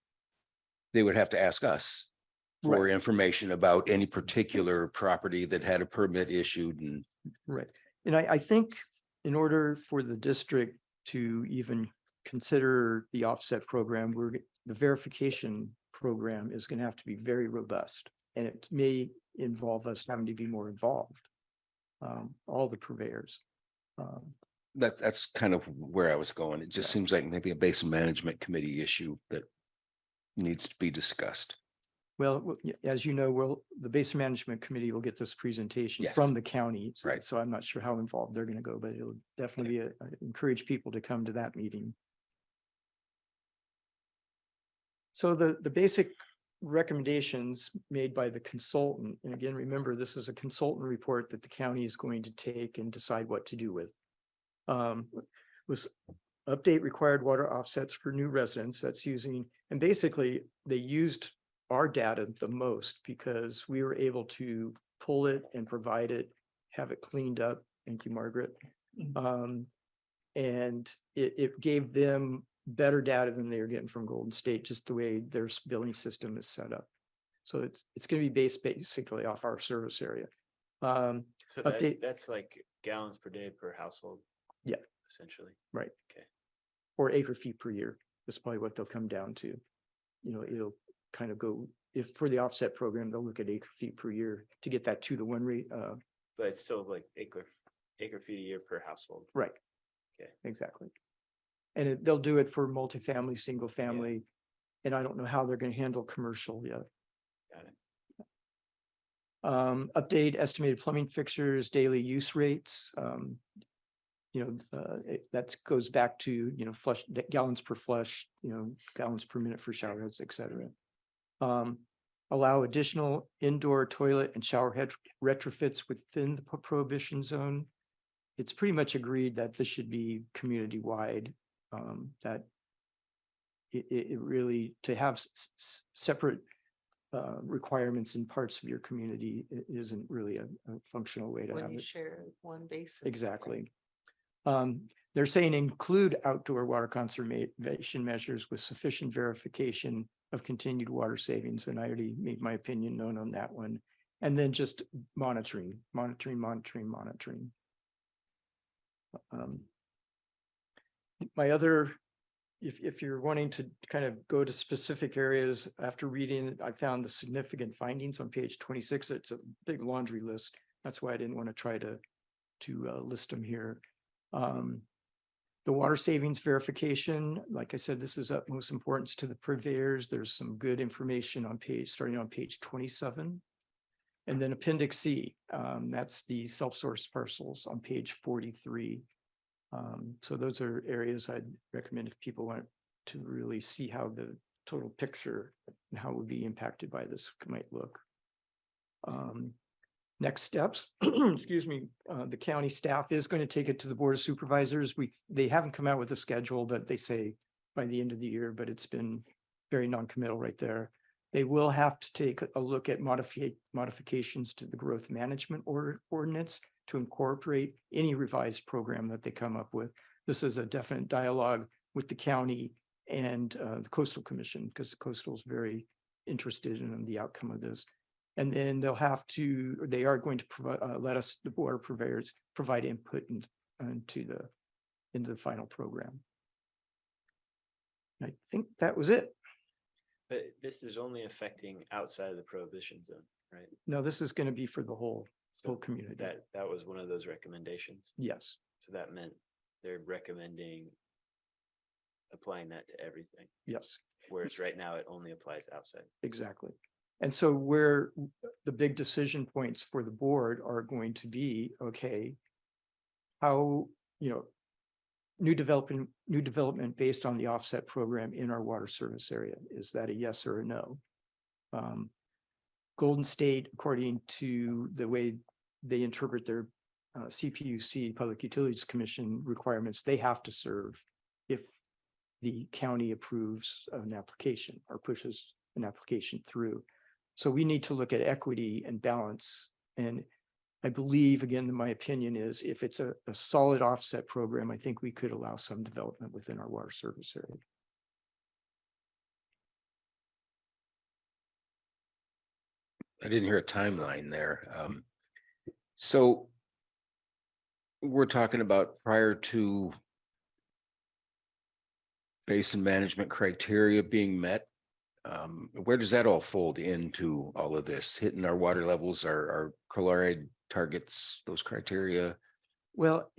They would have to ask us for information about any particular property that had a permit issued. And right. And I think in order for the district to even consider the offset program, the verification program is going to have to be very robust, and it may involve us having to be more involved, all the purveyors. that's kind of where I was going. It just seems like maybe a basin management committee issue that needs to be discussed. Well, as you know, the basin management committee will get this presentation Yes. from the county. Right. So I'm not sure how involved they're going to go, but it'll definitely be encourage people to come to that meeting. So the basic recommendations made by the consultant, and again, remember, this is a consultant report that the county is going to take and decide what to do with. Was update required water offsets for new residents. That's using, and basically they used our data the most because we were able to pull it and provide it, have it cleaned up. Thank you, Margaret. And it gave them better data than they were getting from Golden State, just the way their billing system is set up. So it's going to be based basically off our service area. So Update- that's like gallons per day per household. Yeah. Essentially. Right. Okay. Or acre feet per year. That's probably what they'll come down to. You know, it'll kind of go, if for the offset program, they'll look at acre feet per year to get that 2-to-1 rate. But it's still like acre feet a year per household. Right. Okay. Exactly. And they'll do it for multifamily, single family. And I don't know how they're going to handle commercial yet. Got it. Update estimated plumbing fixtures, daily use rates. That goes back to, flush gallons per flush, gallons per minute for shower heads, et cetera. Allow additional indoor toilet and shower head retrofits within the prohibition zone. It's pretty much agreed that this should be community-wide, that it really, to have separate requirements in parts of your community isn't really a functional way to When have you it. share one basin. Exactly. They're saying include outdoor water conservation measures with sufficient verification of continued water savings. And I already made my opinion known on that one. And then just monitoring. My other, if you're wanting to kind of go to specific areas after reading it, I found the significant findings on page 26. It's a big laundry list. That's why I didn't want to try to list them here. The water savings verification, like I said, this is of most importance to the purveyors. There's some good information on starting on page 27. And then Appendix C, that's the self-source parcels on page 43. So those are areas I'd recommend if people want to really see how the total picture and how it would be impacted by this might look. Next steps, excuse me, the county staff is going to take it to the Board of Supervisors. They haven't come out with a schedule, but they say by the end of the year, but it's been very non-committal right there. They will have to take a look at modifications to the growth management ordinance to incorporate any revised program that they come up with. This is a definite dialogue with the county and the Coastal Commission, because the Coastal is very interested in the outcome of this. And then they are going to provide, let us, the Board of Purveyors, provide input into the final program. I think that was it. But this is only affecting outside of the prohibition zone, right? No, this is going to be for the whole So community. that was one of those recommendations. Yes, So that meant they're recommending applying that to everything, yes, whereas right now it only applies outside. exactly. And so where the big decision points for the board are going to be, okay, how, new development based on the offset program in our water service area. Is that a yes or a no? Golden State, according to the way they interpret their CPUC, Public Utilities Commission requirements, they have to serve if the county approves an application or pushes an application through. So we need to look at equity and balance. And I believe, again, my opinion is if it's a solid offset program, I think we could allow some development within our water service area. I didn't hear a timeline there. So we're talking about prior to basin management criteria being met. Where does that all fold into all of this? Hitting our water levels, our chloride targets, those criteria? Well,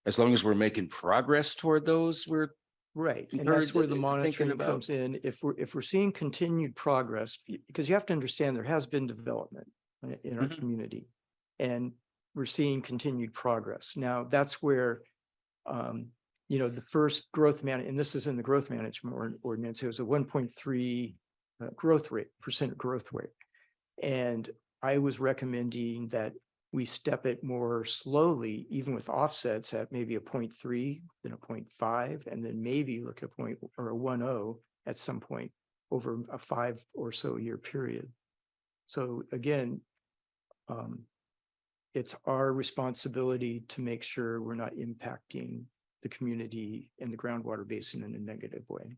As long as we're making progress toward those, we're right, and Or that's where the thinking monitoring about- comes in. If we're seeing continued progress, because you have to understand there has been development in our Mhm. community, and we're seeing continued progress. Now, that's where the first growth and this is in the growth management ordinance, it was a 1.3 growth rate. And I was recommending that we step it more slowly, even with offsets at maybe a 0.3, then a 0.5, and then maybe look at a 1.0 at some point over a 5 or so year period. So again, it's our responsibility to make sure we're not impacting the community and the groundwater basin in a negative way.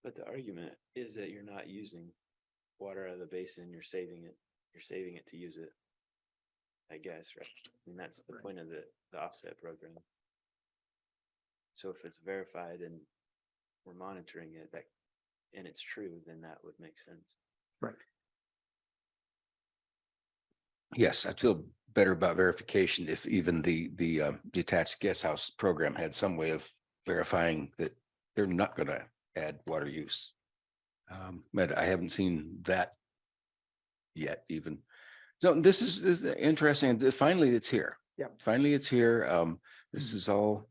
But the argument is that you're not using water out of the basin, you're saving it to use it. I guess, right? I mean, that's the point of the offset program. So if it's verified and we're monitoring it, that, and it's true, then that would make sense. Right. Yes, I feel better about verification if even the detached guest house program had some way of verifying that they're not gonna add water use. But I haven't seen that yet even. So this is interesting. Finally, it's here. Yeah. Finally, it's here. This is all.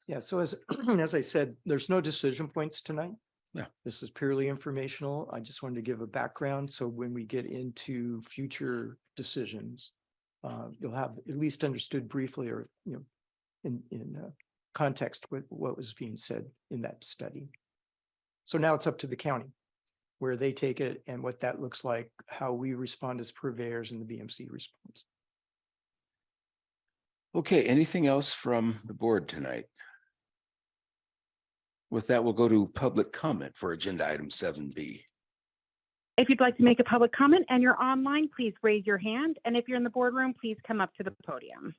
Yeah, so as, as I said, there's no decision points tonight. Yeah. This is purely informational. I just wanted to give a background, so when we get into future decisions, you'll have at least understood briefly, or, you know, in context with what was being said in that study. So now it's up to the county, where they take it and what that looks like, how we respond as purveyors and the BMC responds. Okay, anything else from the board tonight? With that, we'll go to public comment for agenda item 7B. If you'd like to make a public comment and you're online, please raise your hand. And if you're in the boardroom, please come up to the podium.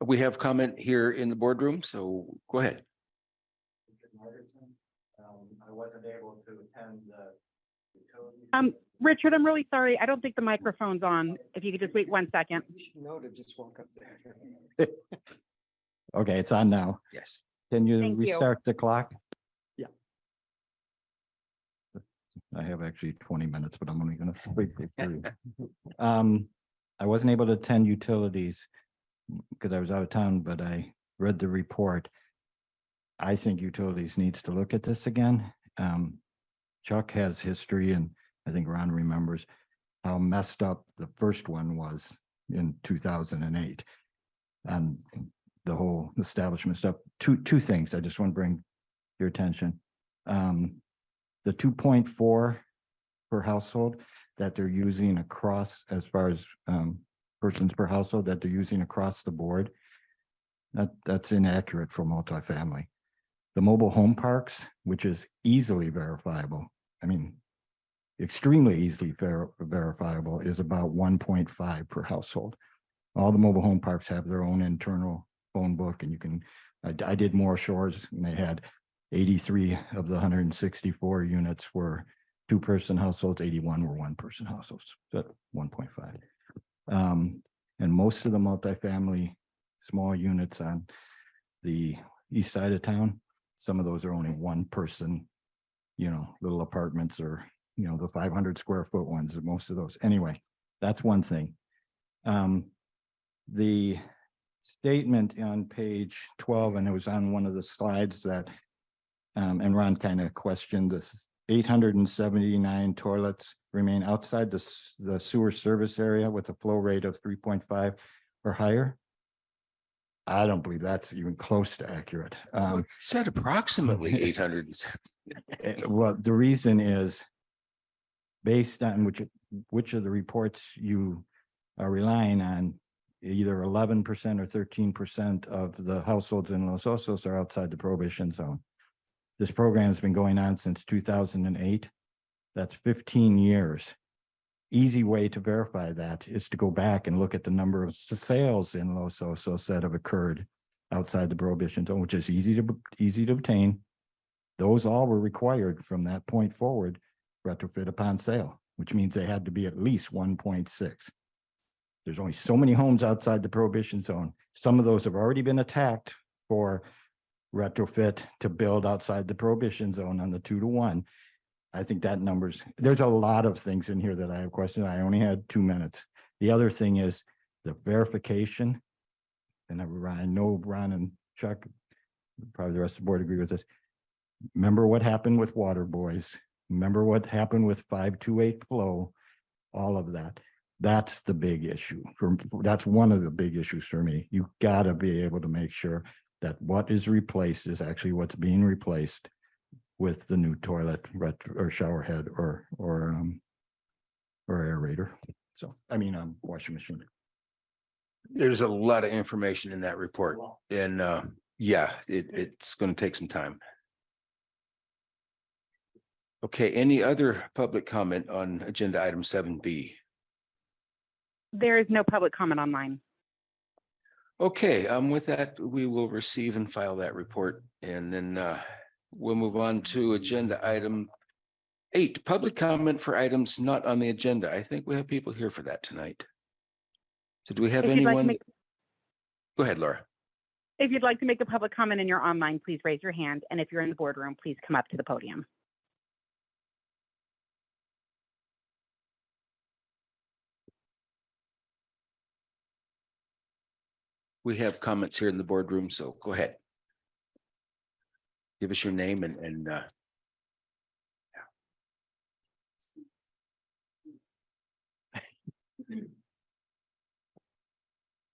We have comment here in the boardroom, so go ahead. I wasn't able to attend the. Richard, I'm really sorry. I don't think the microphone's on. If you could just wait 1 second. You should know to just walk up there. Okay, it's on now. Yes. Can you Thank you. restart the clock? Yeah. I have actually 20 minutes, but I'm only gonna briefly through. I wasn't able to attend utilities because I was out of town, but I read the report. I think utilities needs to look at this again. Chuck has history, and I think Ron remembers how messed up the first one was in 2008. And the whole establishment stuff. Two things I just want to bring your attention. The 2.4 per household that they're using across, as far as persons per household that they're using across the board, that's inaccurate for multifamily. The mobile home parks, which is easily verifiable, I mean, extremely easily verifiable, is about 1.5 per household. All the mobile home parks have their own internal phone book, and you can, I did more shores, and they had 83 of the 164 units were 2-person households, 81 were 1-person households, so 1.5. And most of the multifamily small units on the east side of town, some of those are only 1-person, you know, little apartments, or, you know, the 500 square foot ones, most of those. Anyway, that's one thing. The statement on page 12, and it was on one of the slides that, and Ron kind of questioned this, 879 toilets remain outside the sewer service area with a flow rate of 3.5 or higher. I don't believe that's even close to accurate. Said approximately 800. Well, the reason is based on which of the reports you are relying on, either 11% or 13% of the households in Los Osos are outside the prohibition zone. This program has been going on since 2008. That's 15 years. Easy way to verify that is to go back and look at the number of sales in Los Osos that have occurred outside the prohibition zone, which is easy to obtain. Those all were required from that point forward, retrofit upon sale, which means they had to be at least 1.6. There's only so many homes outside the prohibition zone. Some of those have already been attacked for retrofit to build outside the prohibition zone on the 2-to-1. I think that there's a lot of things in here that I have questions. I only had 2 minutes. The other thing is the verification. And I know Ron and Chuck, probably the rest of the board agree with this. Remember what happened with water boys. Remember what happened with 528 flow, all of that. That's the big issue that's one of the big issues for me. You gotta be able to make sure that what is replaced is actually what's being replaced with the new toilet or shower head or aerator. So, I mean, washing machine. There's a lot of information in that report and yeah, it's going to take some time. Okay, any other public comment on agenda item 7B? There is no public comment online. Okay, with that, we will receive and file that report and then we'll move on to agenda item 8, public comment for items not on the agenda. I think we have people here for that tonight. So do we have If you'd like to anyone? make- Go ahead, Laura. If you'd like to make a public comment and you're online, please raise your hand. And if you're in the boardroom, please come up to the podium. We have comments here in the boardroom, so go ahead. Give us your name and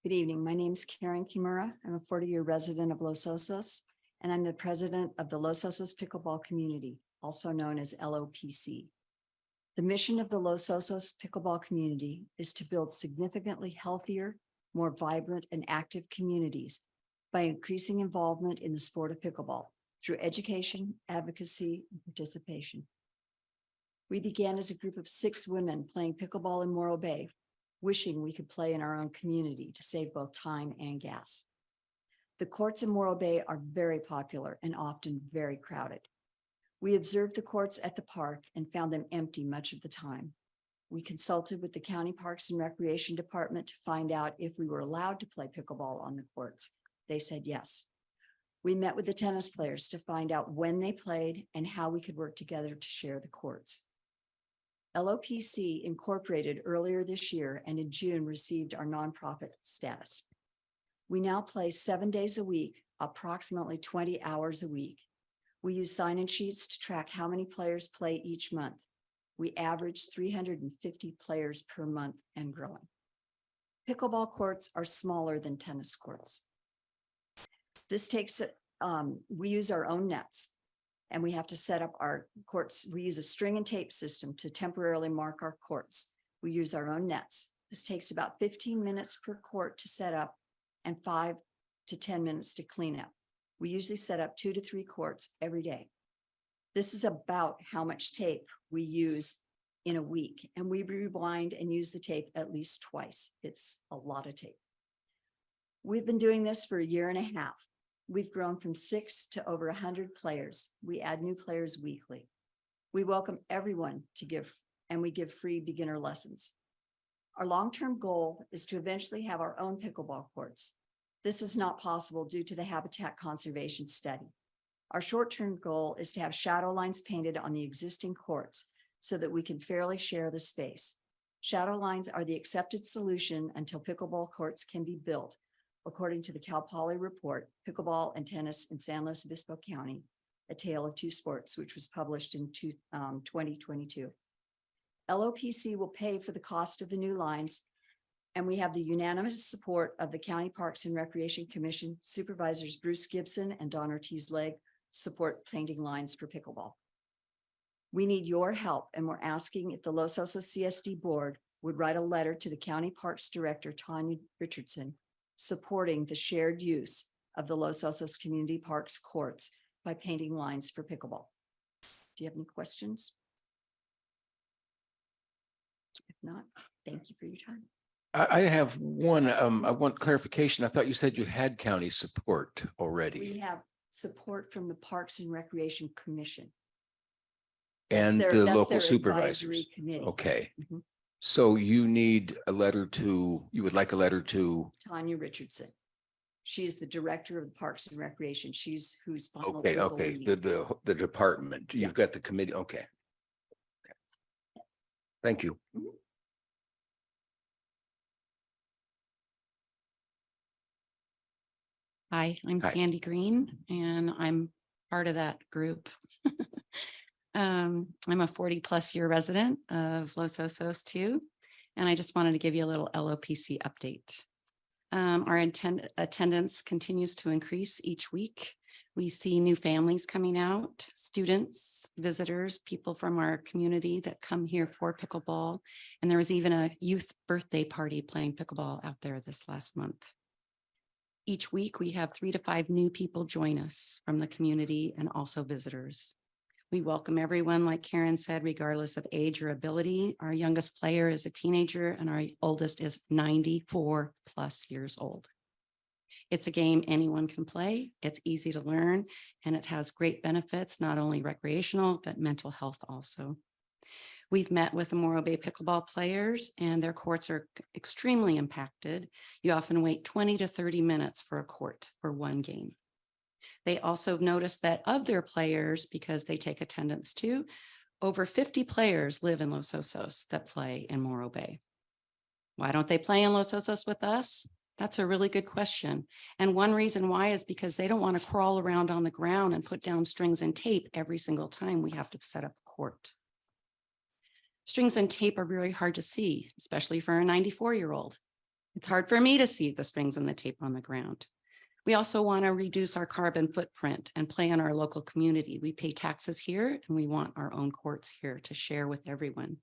Good evening. My name is Karen Kimura. I'm a 40-year resident of Los Osos, and I'm the president of the Los Osos Pickleball Community, also known as LOPC. The mission of the Los Osos Pickleball Community is to build significantly healthier, more vibrant and active communities by increasing involvement in the sport of pickleball through education, advocacy, and participation. We began as a group of 6 women playing pickleball in Morro Bay, wishing we could play in our own community to save both time and gas. The courts in Morro Bay are very popular and often very crowded. We observed the courts at the park and found them empty much of the time. We consulted with the County Parks and Recreation Department to find out if we were allowed to play pickleball on the courts. They said yes. We met with the tennis players to find out when they played and how we could work together to share the courts. LOPC incorporated earlier this year and in June received our nonprofit status. We now play 7 days a week, approximately 20 hours a week. We use sign-in sheets to track how many players play each month. We average 350 players per month and growing. Pickleball courts are smaller than tennis courts. This takes, we use our own nets. And we have to set up our courts. We use a string and tape system to temporarily mark our courts. We use our own nets. This takes about 15 minutes per court to set up and 5 to 10 minutes to clean up. We usually set up 2 to 3 courts every day. This is about how much tape we use in a week. And we rewind and use the tape at least twice. It's a lot of tape. We've been doing this for 1.5 years. We've grown from 6 to over 100 players. We add new players weekly. We welcome everyone to give, and we give free beginner lessons. Our long-term goal is to eventually have our own pickleball courts. This is not possible due to the habitat conservation study. Our short-term goal is to have shadow lines painted on the existing courts so that we can fairly share the space. Shadow lines are the accepted solution until pickleball courts can be built, according to the Cal Poly report, Pickleball and Tennis in San Luis Obispo County, A Tale of Two Sports, which was published in 2022. LOPC will pay for the cost of the new lines, and we have the unanimous support of the County Parks and Recreation Commission Supervisors Bruce Gibson and Don Ortiz-Legg support painting lines for pickleball. We need your help, and we're asking if the Los Osos CSD board would write a letter to the County Parks Director, Tanya Richardson, supporting the shared use of the Los Osos Community Parks courts by painting lines for pickleball. Do you have any questions? If not, thank you for your time. I have one, I want clarification. I thought you said you had county support We already have support from the Parks and Recreation Commission. and That's the their local advisory supervisors. committee. Okay. Mhm. So you need a letter to, you would like a letter to, Tanya Richardson. She's the director of the Parks and Recreation. She's who's. final okay, legal okay, lead. the department. Yeah. You've got the committee. Okay. Thank you. Hi, I'm Hi. Sandy Green and I'm part of that group. I'm a 40+ year resident of Los Osos too. And I just wanted to give you a little LOPC update. Our attendance continues to increase each week. We see new families coming out, students, visitors, people from our community that come here for pickleball. And there was even a youth birthday party playing pickleball out there this last month. Each week, we have 3 to 5 new people join us from the community and also visitors. We welcome everyone, like Karen said, regardless of age or ability. Our youngest player is a teenager and our oldest is 94 plus years old. It's a game anyone can play. It's easy to learn, and it has great benefits, not only recreational, but mental health also. We've met with the Morro Bay pickleball players, and their courts are extremely impacted. You often wait 20 to 30 minutes for a court for one game. They also noticed that of their players, because they take attendance too, over 50 players live in Los Osos that play in Morro Bay. Why don't they play in Los Osos with us? That's a really good question. And one reason why is because they don't want to crawl around on the ground and put down strings and tape every single time we have to set up a court. Strings and tape are very hard to see, especially for a 94-year-old. It's hard for me to see the strings and the tape on the ground. We also want to reduce our carbon footprint and play in our local community. We pay taxes here and we want our own courts here to share with everyone.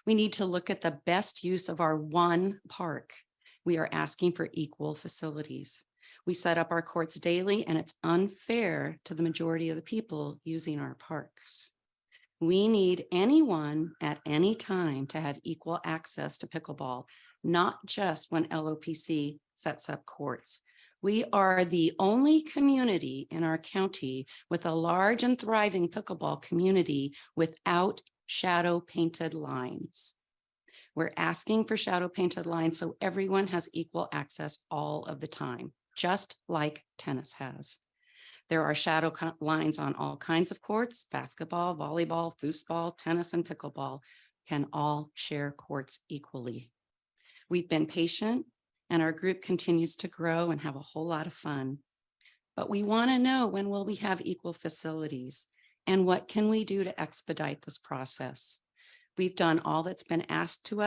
We need to look at the best use of our one park. We are asking for equal facilities. We set up our courts daily, and it's unfair to the majority of the people using our parks. We need anyone at any time to have equal access to pickleball, not just when LOPC sets up courts. We are the only community in our county with a large and thriving pickleball community without shadow painted lines. We're asking for shadow painted lines so everyone has equal access all of the time, just like tennis has. There are shadow lines on all kinds of courts: basketball, volleyball, foosball, tennis, and pickleball can all share courts equally. We've been patient, and our group continues to grow and have a whole lot of fun. But we want to know, when will we have equal facilities, and what can we do to expedite this process? We've done all that's been asked of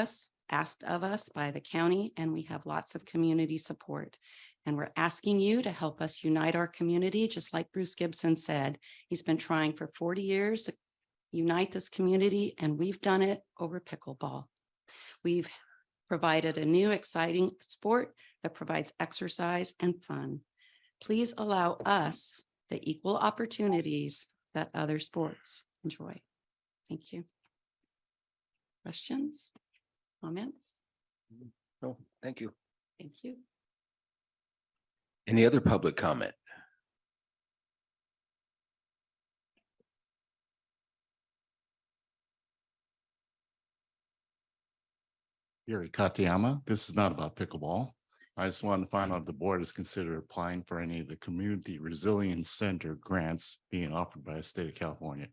us by the county, and we have lots of community support. And we're asking you to help us unite our community, just like Bruce Gibson said. He's been trying for 40 years to unite this community, and we've done it over pickleball. We've provided a new exciting sport that provides exercise and fun. Please allow us the equal opportunities that other sports enjoy. Thank you. Questions? Comments? No, thank you. Thank you. Any other public comment? Yuri Katayama. This is not about pickleball. I just wanted to find out if the board has considered applying for any of the Community Resilience Center grants being offered by the state of California.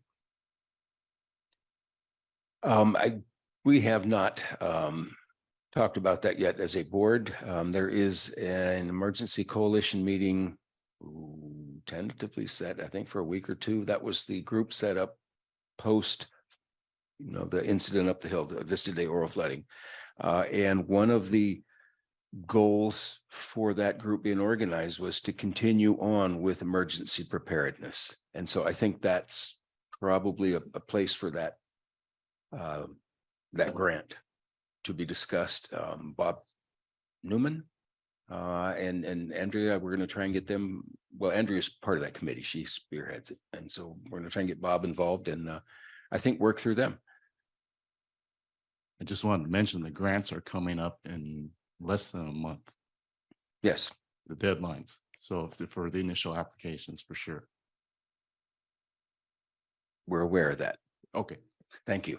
We have not talked about that yet as a board. There is an emergency coalition meeting tentatively set, I think, for a week or two. That was the group set up post, the incident up the hill, the Vista Day oral flooding. And one of the goals for that group being organized was to continue on with emergency preparedness. And so I think that's probably a place for that grant to be discussed. Bob Newman and Andrea, we're going to try and get them. Well, Andrea's part of that committee. She spearheads it. And so we're going to try and get Bob involved and I think work through them. I just wanted to mention the grants are coming up in less than a month. Yes. The deadlines. So for the initial applications, for sure. We're aware of that. Okay. Thank you.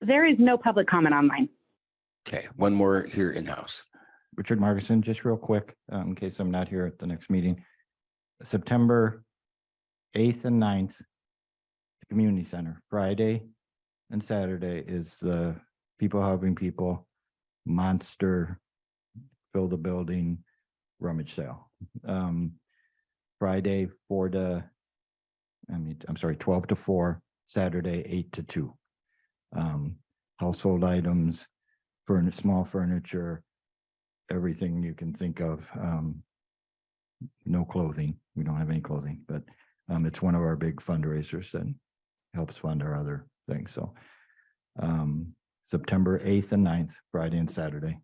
There is no public comment online. Okay, one more here in-house. Richard Markison, just real quick, in case I'm not here at the next meeting. September 8th and 9th, the community center, Friday and Saturday is the people helping people monster, fill the building, rummage sale. Friday 4 to I'm sorry, 12 to 4, Saturday, 8 to 2. Household items, small furniture, everything you can think of. No clothing. We don't have any clothing, but it's one of our big fundraisers that helps fund our other things. So September 8th and 9th, Friday and Saturday.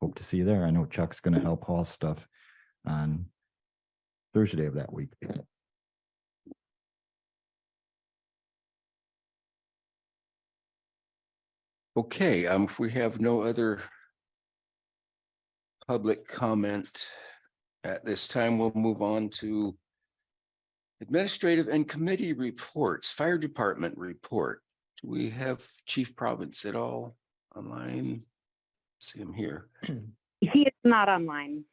Hope to see you there. I know Chuck's going to help haul stuff on Thursday of that week. Okay, if we have no other public comment at this time, we'll move on to administrative and committee reports, fire department report. Do we have Chief Province at all online? See him here. He is not online.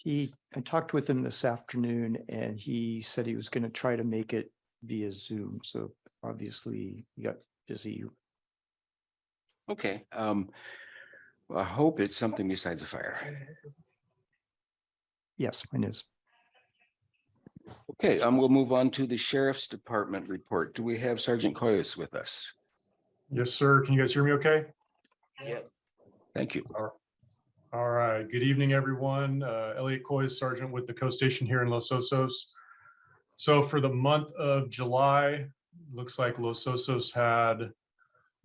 I talked with him this afternoon and he said he was going to try to make it via Zoom. So obviously he got busy. Okay, well, I hope it's something besides a fire. Yes, mine is. Okay, we'll move on to the Sheriff's Department report. Do we have Sergeant Coyos with us? Yes, sir. Can you guys hear me okay? Yep. Thank you. All right. Good evening, everyone. Elliot Coy, Sergeant with the Coast Station here in Los Osos. So for the month of July, looks like Los Osos had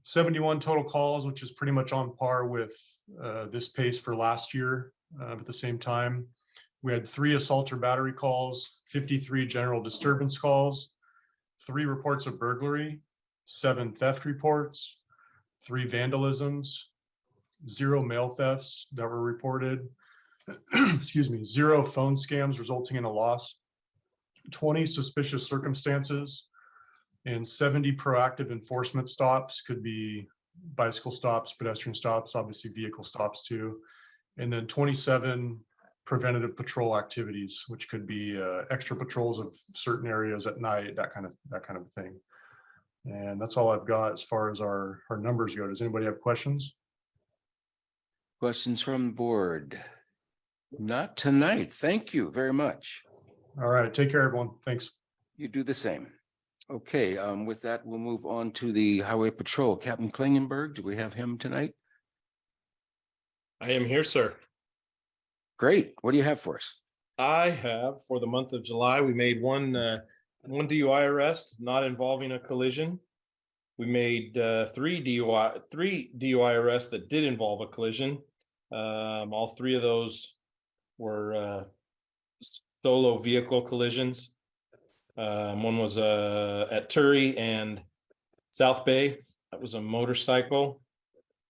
71 total calls, which is pretty much on par with this pace for last year. At the same time, we had 3 assault or battery calls, 53 general disturbance calls, 3 reports of burglary, 7 theft reports, 3 vandalisms, 0 mail thefts that were reported, excuse me, 0 phone scams resulting in a loss, 20 suspicious circumstances, and 70 proactive enforcement stops. Could be bicycle stops, pedestrian stops, obviously vehicle stops too. And then 27 preventative patrol activities, which could be extra patrols of certain areas at night, that kind of thing. And that's all I've got as far as our numbers go. Does anybody have questions? Questions from the board? Not tonight. Thank you very much. All right, take care, everyone. Thanks. You do the same. Okay, with that, we'll move on to the Highway Patrol. Captain Klingenberg, do we have him tonight? I am here, sir. Great. What do you have for us? I have, for the month of July, we made one DUI arrest, not involving a collision. We made 3 DUI arrests that did involve a collision. All 3 of those were solo vehicle collisions. One was at Turry and South Bay. That was a motorcycle.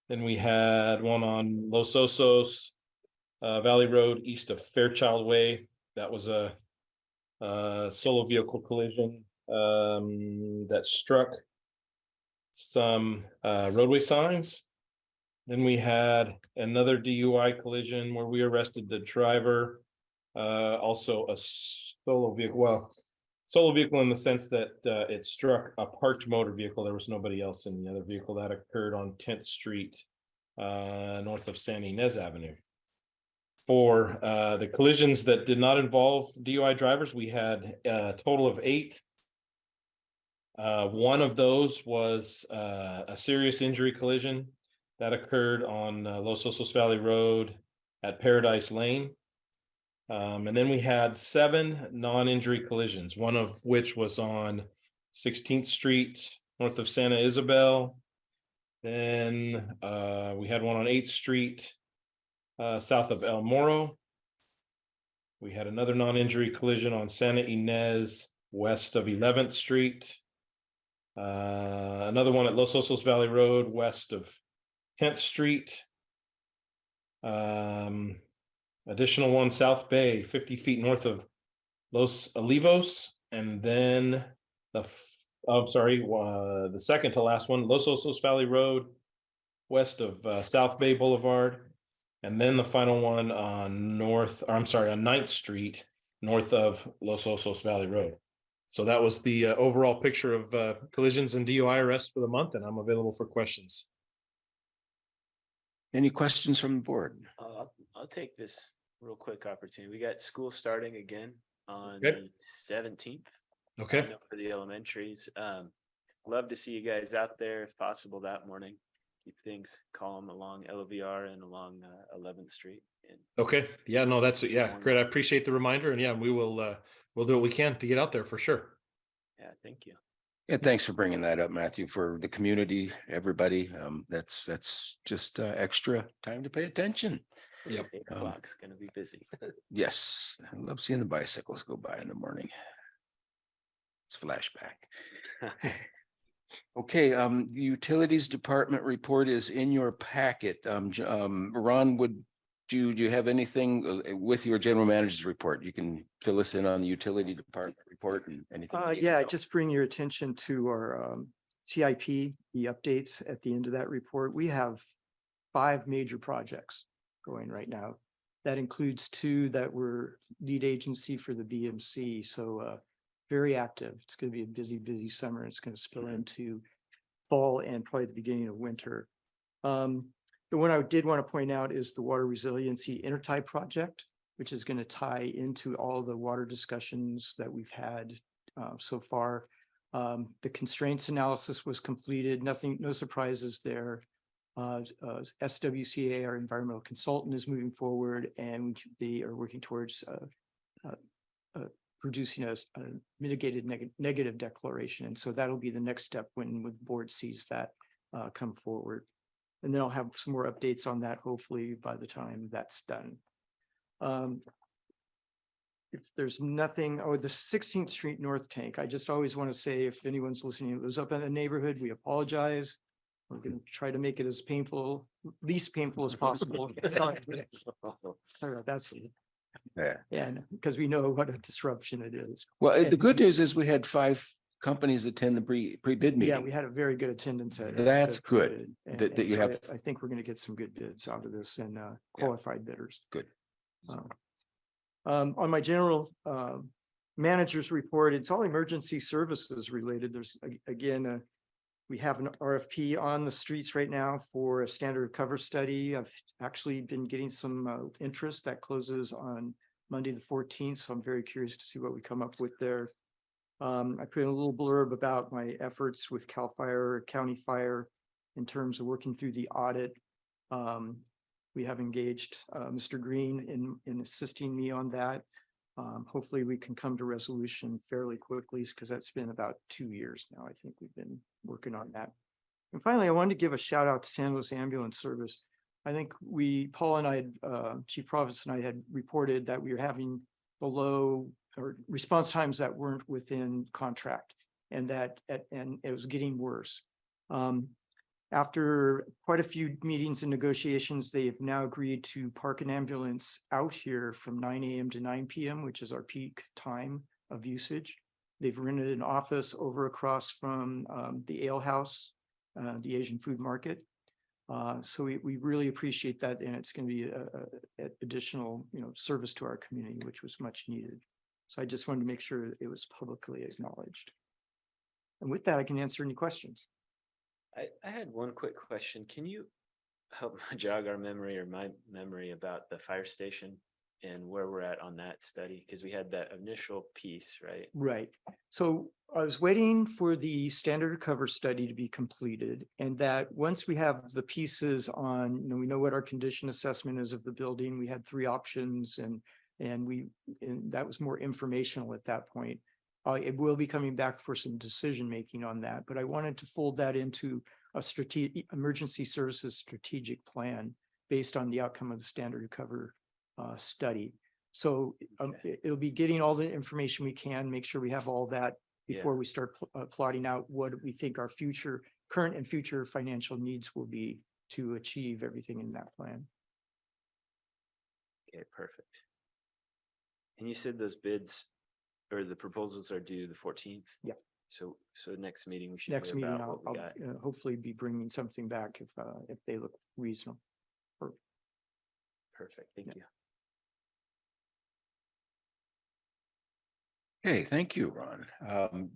Then we had one on Los Osos Valley Road east of Fairchild Way. That was a solo vehicle collision that struck some roadway signs. Then we had another DUI collision where we arrested the driver, also a solo vehicle. Well, solo vehicle in the sense that it struck a parked motor vehicle. There was nobody else in the other vehicle. That occurred on 10th Street, north of San Ynez Avenue. For the collisions that did not involve DUI drivers, we had a total of 8. One of those was a serious injury collision that occurred on Los Osos Valley Road at Paradise Lane. And then we had 7 non-injury collisions, one of which was on 16th Street, north of Santa Isabel. Then we had one on 8th Street, south of El Moro. We had another non-injury collision on Santa Ynez, west of 11th Street. Another one at Los Osos Valley Road, west of 10th Street. Additional one, South Bay, 50 feet north of Los Olivos. And then the second to last one, Los Osos Valley Road, west of South Bay Boulevard. And then the final one on 9th Street, north of Los Osos Valley Road. So that was the overall picture of collisions and DUI arrests for the month, and I'm available for questions. Any questions from the board? I'll take this real quick opportunity. We got school starting again on Okay. the 17th. I Okay, know for the elementaries. Love to see you guys out there if possible that morning. Keep things calm along LVR and along 11th Street. And okay. Yeah, no, that's, yeah, great. I appreciate the reminder and yeah, we'll do what we can to get out there for sure. yeah, thank you. Yeah, thanks for bringing that up, Matthew, for the community, everybody. That's just extra time to pay attention. Yep. 8 o'clock's gonna be busy. Yes, I love seeing the bicycles go by in the morning. It's flashback. Okay, the Utilities Department report is in your packet. Ron, do you have anything with your general manager's report? You can fill us in on the Utility Department report and anything. you need to Yeah, know. just bring your attention to our CIP, the updates at the end of that report. We have 5 major projects going right now. That includes 2 that were lead agency for the BMC. So very active. It's going to be a busy summer. It's going to spill into fall and probably the beginning of winter. The one I did want to point out is the Water Resiliency Intertie Project, which is going to tie into all the water discussions that we've had so far. The constraints analysis was completed. No surprises there. SWCA, our environmental consultant, is moving forward, and they are working towards producing a mitigated negative declaration. And so that'll be the next step when the board sees that come forward. And then I'll have some more updates on that, hopefully by the time that's done. If there's nothing, the 16th Street North Tank, I just always want to say, if anyone's listening, it was up in the neighborhood, we apologize. We're going to try to make it as least painful as possible. Sorry about that. Yeah. Yeah, because we know what a disruption it is. Well, the good news is we had 5 companies attend the pre-bid Yeah, meeting. we had a very good attendance at. That's the good pre-bid, and- that and you so have- I think we're going to get some good bids out of this and qualified bidders. Good. On my general manager's report, it's all emergency services related. There's again, we have an RFP on the streets right now for a standard cover study. I've actually been getting some interest that closes on Monday, the 14th. So I'm very curious to see what we come up with there. I put in a little blurb about my efforts with CAL FIRE, County Fire, in terms of working through the audit. We have engaged Mr. Green in assisting me on that. Hopefully we can come to resolution fairly quickly because that's been about 2 years now. I think we've been working on that. And finally, I wanted to give a shout out to San Luis Ambulance Service. I think Paul and I, Chief Province and I had reported that we were having below or response times that weren't within contract and and it was getting worse. After quite a few meetings and negotiations, they have now agreed to park an ambulance out here from 9 a.m. to 9 p.m., which is our peak time of usage. They've rented an office over across from the Ale House, the Asian food market. So we really appreciate that, and it's going to be a additional, service to our community, which was much needed. So I just wanted to make sure it was publicly acknowledged. And with that, I can answer any questions. I had one quick question. Can you help jog our memory or my memory about the fire station and where we're at on that study? Because we had that initial piece, right? Right. So I was waiting for the standard cover study to be completed, and that once we have the pieces on, we know what our condition assessment is of the building. We had 3 options, and that was more informational at that point. It will be coming back for some decision making on that, but I wanted to fold that into a emergency services strategic plan based on the outcome of the standard cover study. So it'll be getting all the information we can, make sure we have all that before we start plotting out what we think our current and future financial needs will be to achieve everything in that plan. Okay, perfect. And you said those bids or the proposals are due the 14th? Yeah. So next meeting, we should Next hear meeting, about I'll what we got. hopefully be bringing something back if they look reasonable. Perfect. Thank you. Okay, thank you, Ron.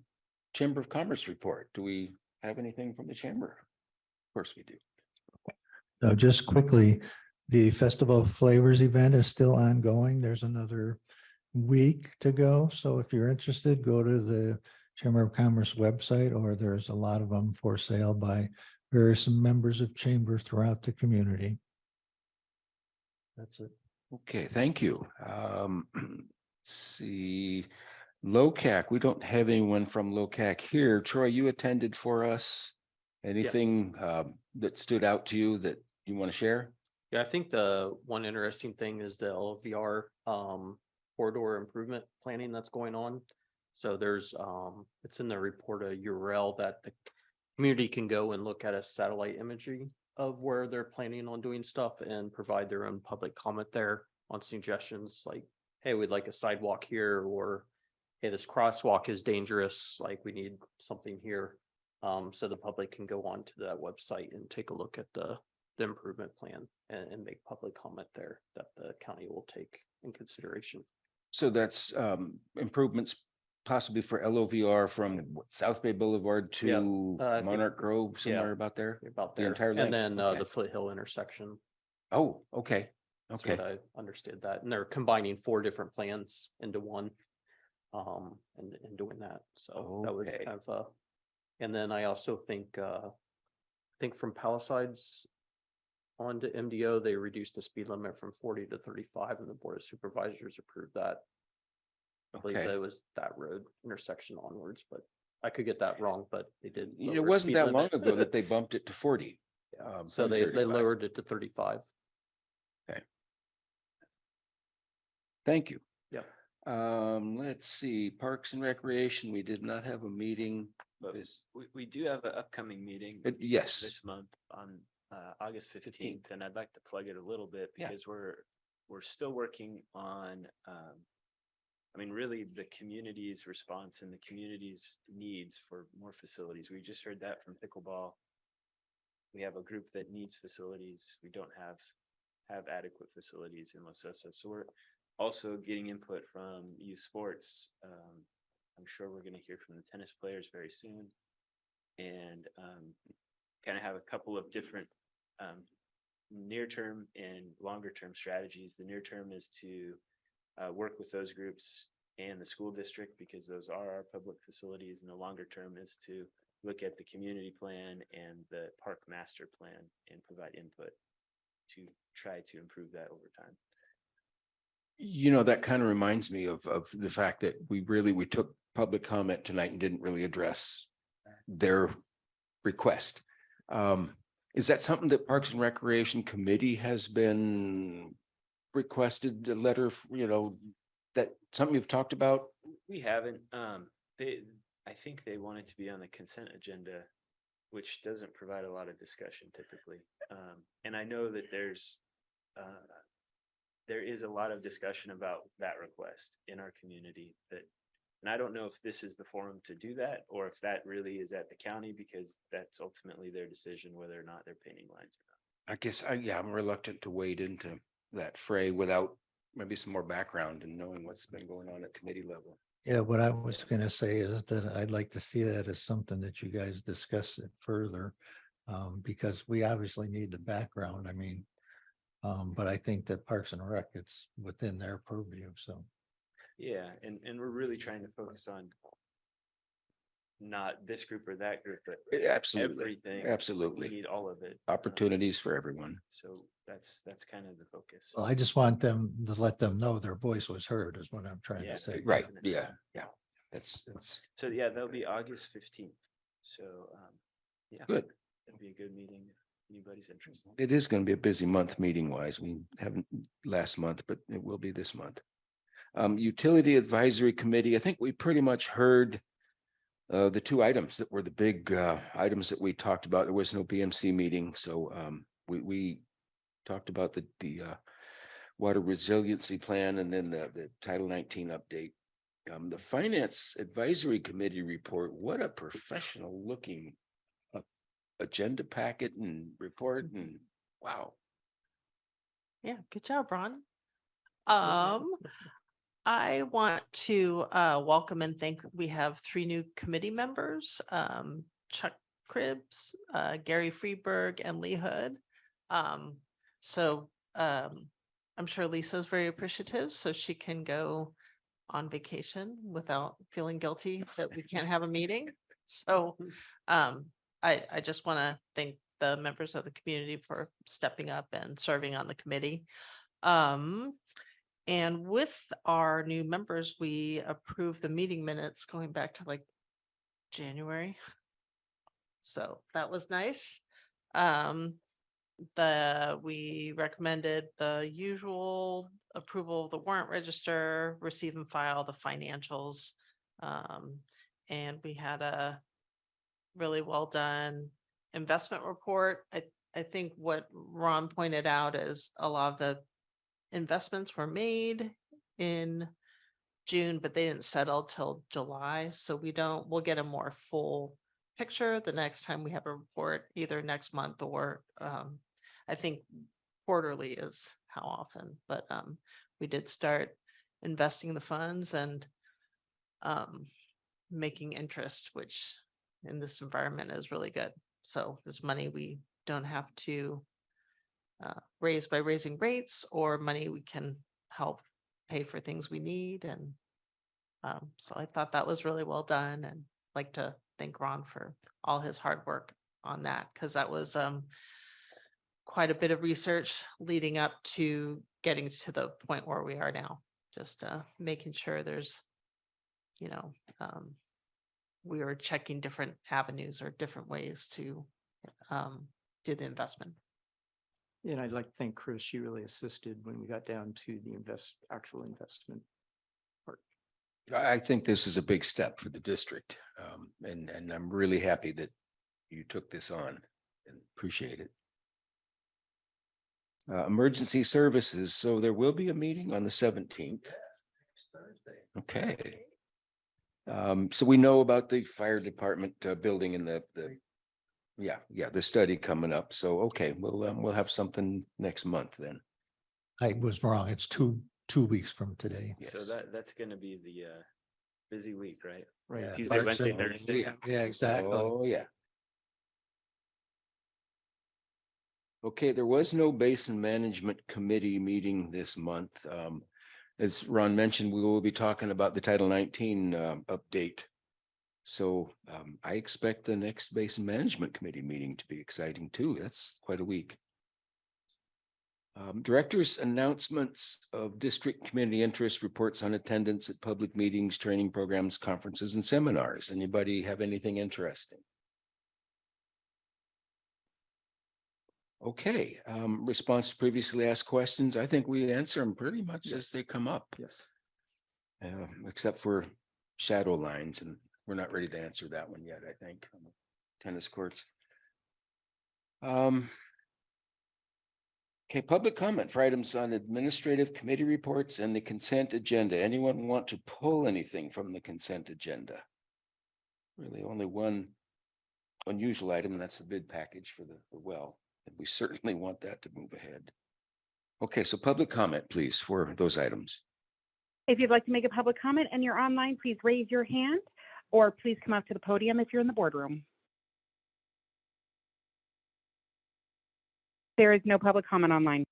Chamber of Commerce report. Do we have anything from the chamber? Of course we do. Just quickly, the Festival of Flavors event is still ongoing. There's another week to go. So if you're interested, go to the Chamber of Commerce website, or there's a lot of them for sale by various members of chambers throughout the community. That's it. Okay, thank you. Let's see, LoCac, we don't have anyone from LoCac here. Troy, you attended for us. Anything that stood out to you that you want to share? Yeah, I think the one interesting thing is the LVR corridor improvement planning that's going on. So there's it's in the report, a URL that the community can go and look at a satellite imagery of where they're planning on doing stuff and provide their own public comment there on suggestions like, hey, we'd like a sidewalk here, or hey, this crosswalk is dangerous, like we need something here. So the public can go on to that website and take a look at the improvement plan and make public comment there that the county will take in consideration. So that's improvements possibly for LOVR from what, South Bay Boulevard to I think- Monarch Grove, somewhere about there? About The there, entire and length? then Okay. the Foothill intersection. Oh, okay, That's okay. what I understood that, and they're combining 4 different plans into one. And doing that, so that would Okay. have and then I also think from Palisades on to MDO, they reduced the speed limit from 40 to 35, and the Board of Supervisors approved that. I believe Okay. that was that road intersection onwards, but I could get that wrong, but they did. It lower wasn't speed that long limit. ago that they bumped it to 40. So from they 35. lowered it to 35. Thank you. Yeah. Let's see, Parks and Recreation, we did not have a meeting. But we do have an upcoming meeting Yes, this month on August 15th, and I'd like to plug it a little bit Yeah. because we're still working on I mean, really the community's response and the community's needs for more facilities. We just heard that from pickleball. We have a group that needs facilities. We don't have adequate facilities in Los Osos. So we're also getting input from youth sports. I'm sure we're going to hear from the tennis players very soon, and kind of have a couple of different near-term and longer-term strategies. The near-term is to work with those groups and the school district, because those are our public facilities, and the longer term is to look at the community plan and the park master plan and provide input to try to improve that over time. you know, that kind of reminds me of the fact that we took public comment tonight and didn't really address their request. Is that something that Parks and Recreation Committee has been requested a letter, that something you've talked about? We haven't, I think they wanted to be on the consent agenda, which doesn't provide a lot of discussion typically. And I know that there is a lot of discussion about that request in our community and I don't know if this is the forum to do that, or if that really is at the county, because that's ultimately their decision whether or not they're painting lines or not. I guess I'm reluctant to wade into that fray without maybe some more background and knowing what's been going on at committee level. Yeah, what I was gonna say is that I'd like to see that as something that you guys discuss it further. Because we obviously need the background, I mean. But I think that Parks and Rec, it's within their purview, so. Yeah, and we're really trying to focus on not this group or that group, but Absolutely, everything. We absolutely. need all of it. Opportunities for everyone. So that's kind of the focus. Well, I just want them to let them know their voice was heard is what I'm trying Yeah. to say. Right, definitely. yeah. That's So yeah, that'll be August 15th. So yeah, good. it'll be a good meeting if anybody's interested. It is going to be a busy month meeting wise. We haven't last month, but it will be this month. Utility Advisory Committee, I think we pretty much heard the two items that were the big items that we talked about. There was no BMC meeting, so we talked about the water resiliency plan and then the Title 19 update. The Finance Advisory Committee report, what a professional looking agenda packet and report, and wow. Yeah, good job, Ron. I want to welcome and thank, we have 3 new committee members, Chuck Cribbs, Gary Freeberg, and Lee Hood. So I'm sure Lisa's very appreciative, so she can go on vacation without feeling guilty that we can't have a meeting. So I just want to thank the members of the community for stepping up and serving on the committee. And with our new members, we approved the meeting minutes going back to like January. So that was nice. We recommended the usual approval of the warrant register, receive and file the financials. And we had a really well done investment report. I think what Ron pointed out is a lot of the investments were made in June, but they didn't settle till July. So we'll get a more full picture the next time we have a report, either next month or I think quarterly is how often, but we did start investing the funds and making interest, which in this environment is really good. So this money we don't have to raise by raising rates, or money we can help pay for things we need. And so I thought that was really well done, and like to thank Ron for all his hard work on that, because that was quite a bit of research leading up to getting to the point where we are now. Just making sure there's, we are checking different avenues or different ways to do the investment. And I'd like to thank Chris. She really assisted when we got down to the actual investment part. I think this is a big step for the district. And I'm really happy that you took this on and appreciate it. Emergency services. So there will be a meeting on the 17th. Okay. So we know about the fire department building and the the study coming up. So, okay, we'll have something next month then. I was wrong. It's two weeks from today. So that's gonna be the busy week, right? Right. Tuesday, Wednesday, Thursday. Yeah, exactly. Oh, yeah. Okay, there was no basin management committee meeting this month. As Ron mentioned, we will be talking about the Title 19 update. So I expect the next basin management committee meeting to be exciting too. That's quite a week. Directors' announcements of district community interest, reports on attendance at public meetings, training programs, conferences, and seminars. Anybody have anything interesting? Okay, response to previously asked questions. I think we answer them pretty much as they come up. Yes. Except for shadow lines, and we're not ready to answer that one yet, I think. Tennis courts. Okay, public comment for items on administrative committee reports and the consent agenda. Anyone want to pull anything from the consent agenda? Really only one unusual item, and that's the bid package for the well. And we certainly want that to move ahead. Okay, so public comment, please, for those items. If you'd like to make a public comment and you're online, please raise your hand, or please come up to the podium if you're in the boardroom. There is no public comment online.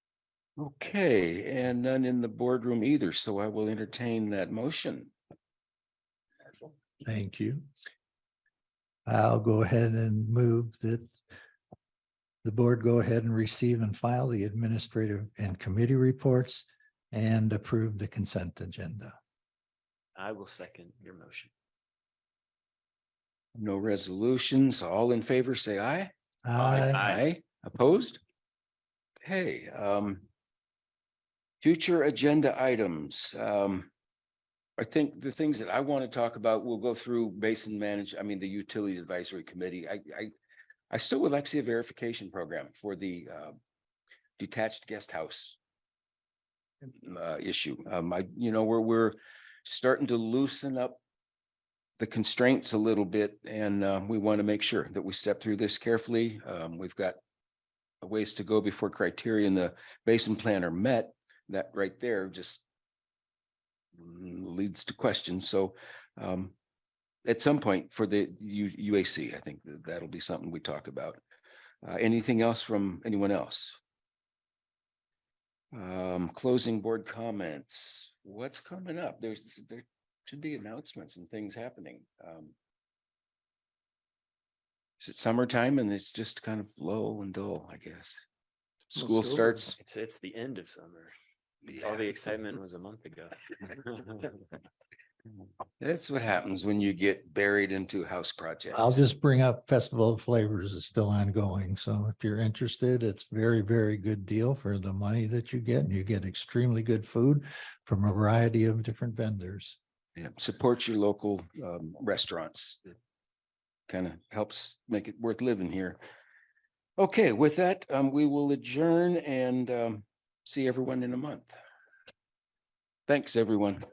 Okay, and none in the boardroom either, so I will entertain that motion. Thank you. I'll go ahead and move that the board go ahead and receive and file the administrative and committee reports and approve the consent agenda. I will second your motion. No resolutions. All in favor, say aye. Aye. Aye. Opposed? Okay, future agenda items. I think the things that I want to talk about, we'll go through the utility advisory committee. I still would like to see a verification program for the detached guest house issue. We're starting to loosen up the constraints a little bit, and we want to make sure that we step through this carefully. We've got a ways to go before criteria in the basin plan are met. That right there just leads to questions. So at some point for the UAC, I think that'll be something we talk about. Anything else from anyone else? Closing board comments. what's coming up? There should be announcements and things happening. Is it summertime and it's just kind of low and dull, I guess? School Almost over. starts. It's the end of summer. Yeah. All the excitement was a month ago. That's what happens when you get buried into house projects. I'll just bring up Festival of Flavors is still ongoing. So if you're interested, it's very, very good deal for the money that you get. And you get extremely good food from a variety of different vendors. Yeah, support your local restaurants. That kind of helps make it worth living here. Okay, with that, we will adjourn and see everyone in a month. Thanks, everyone.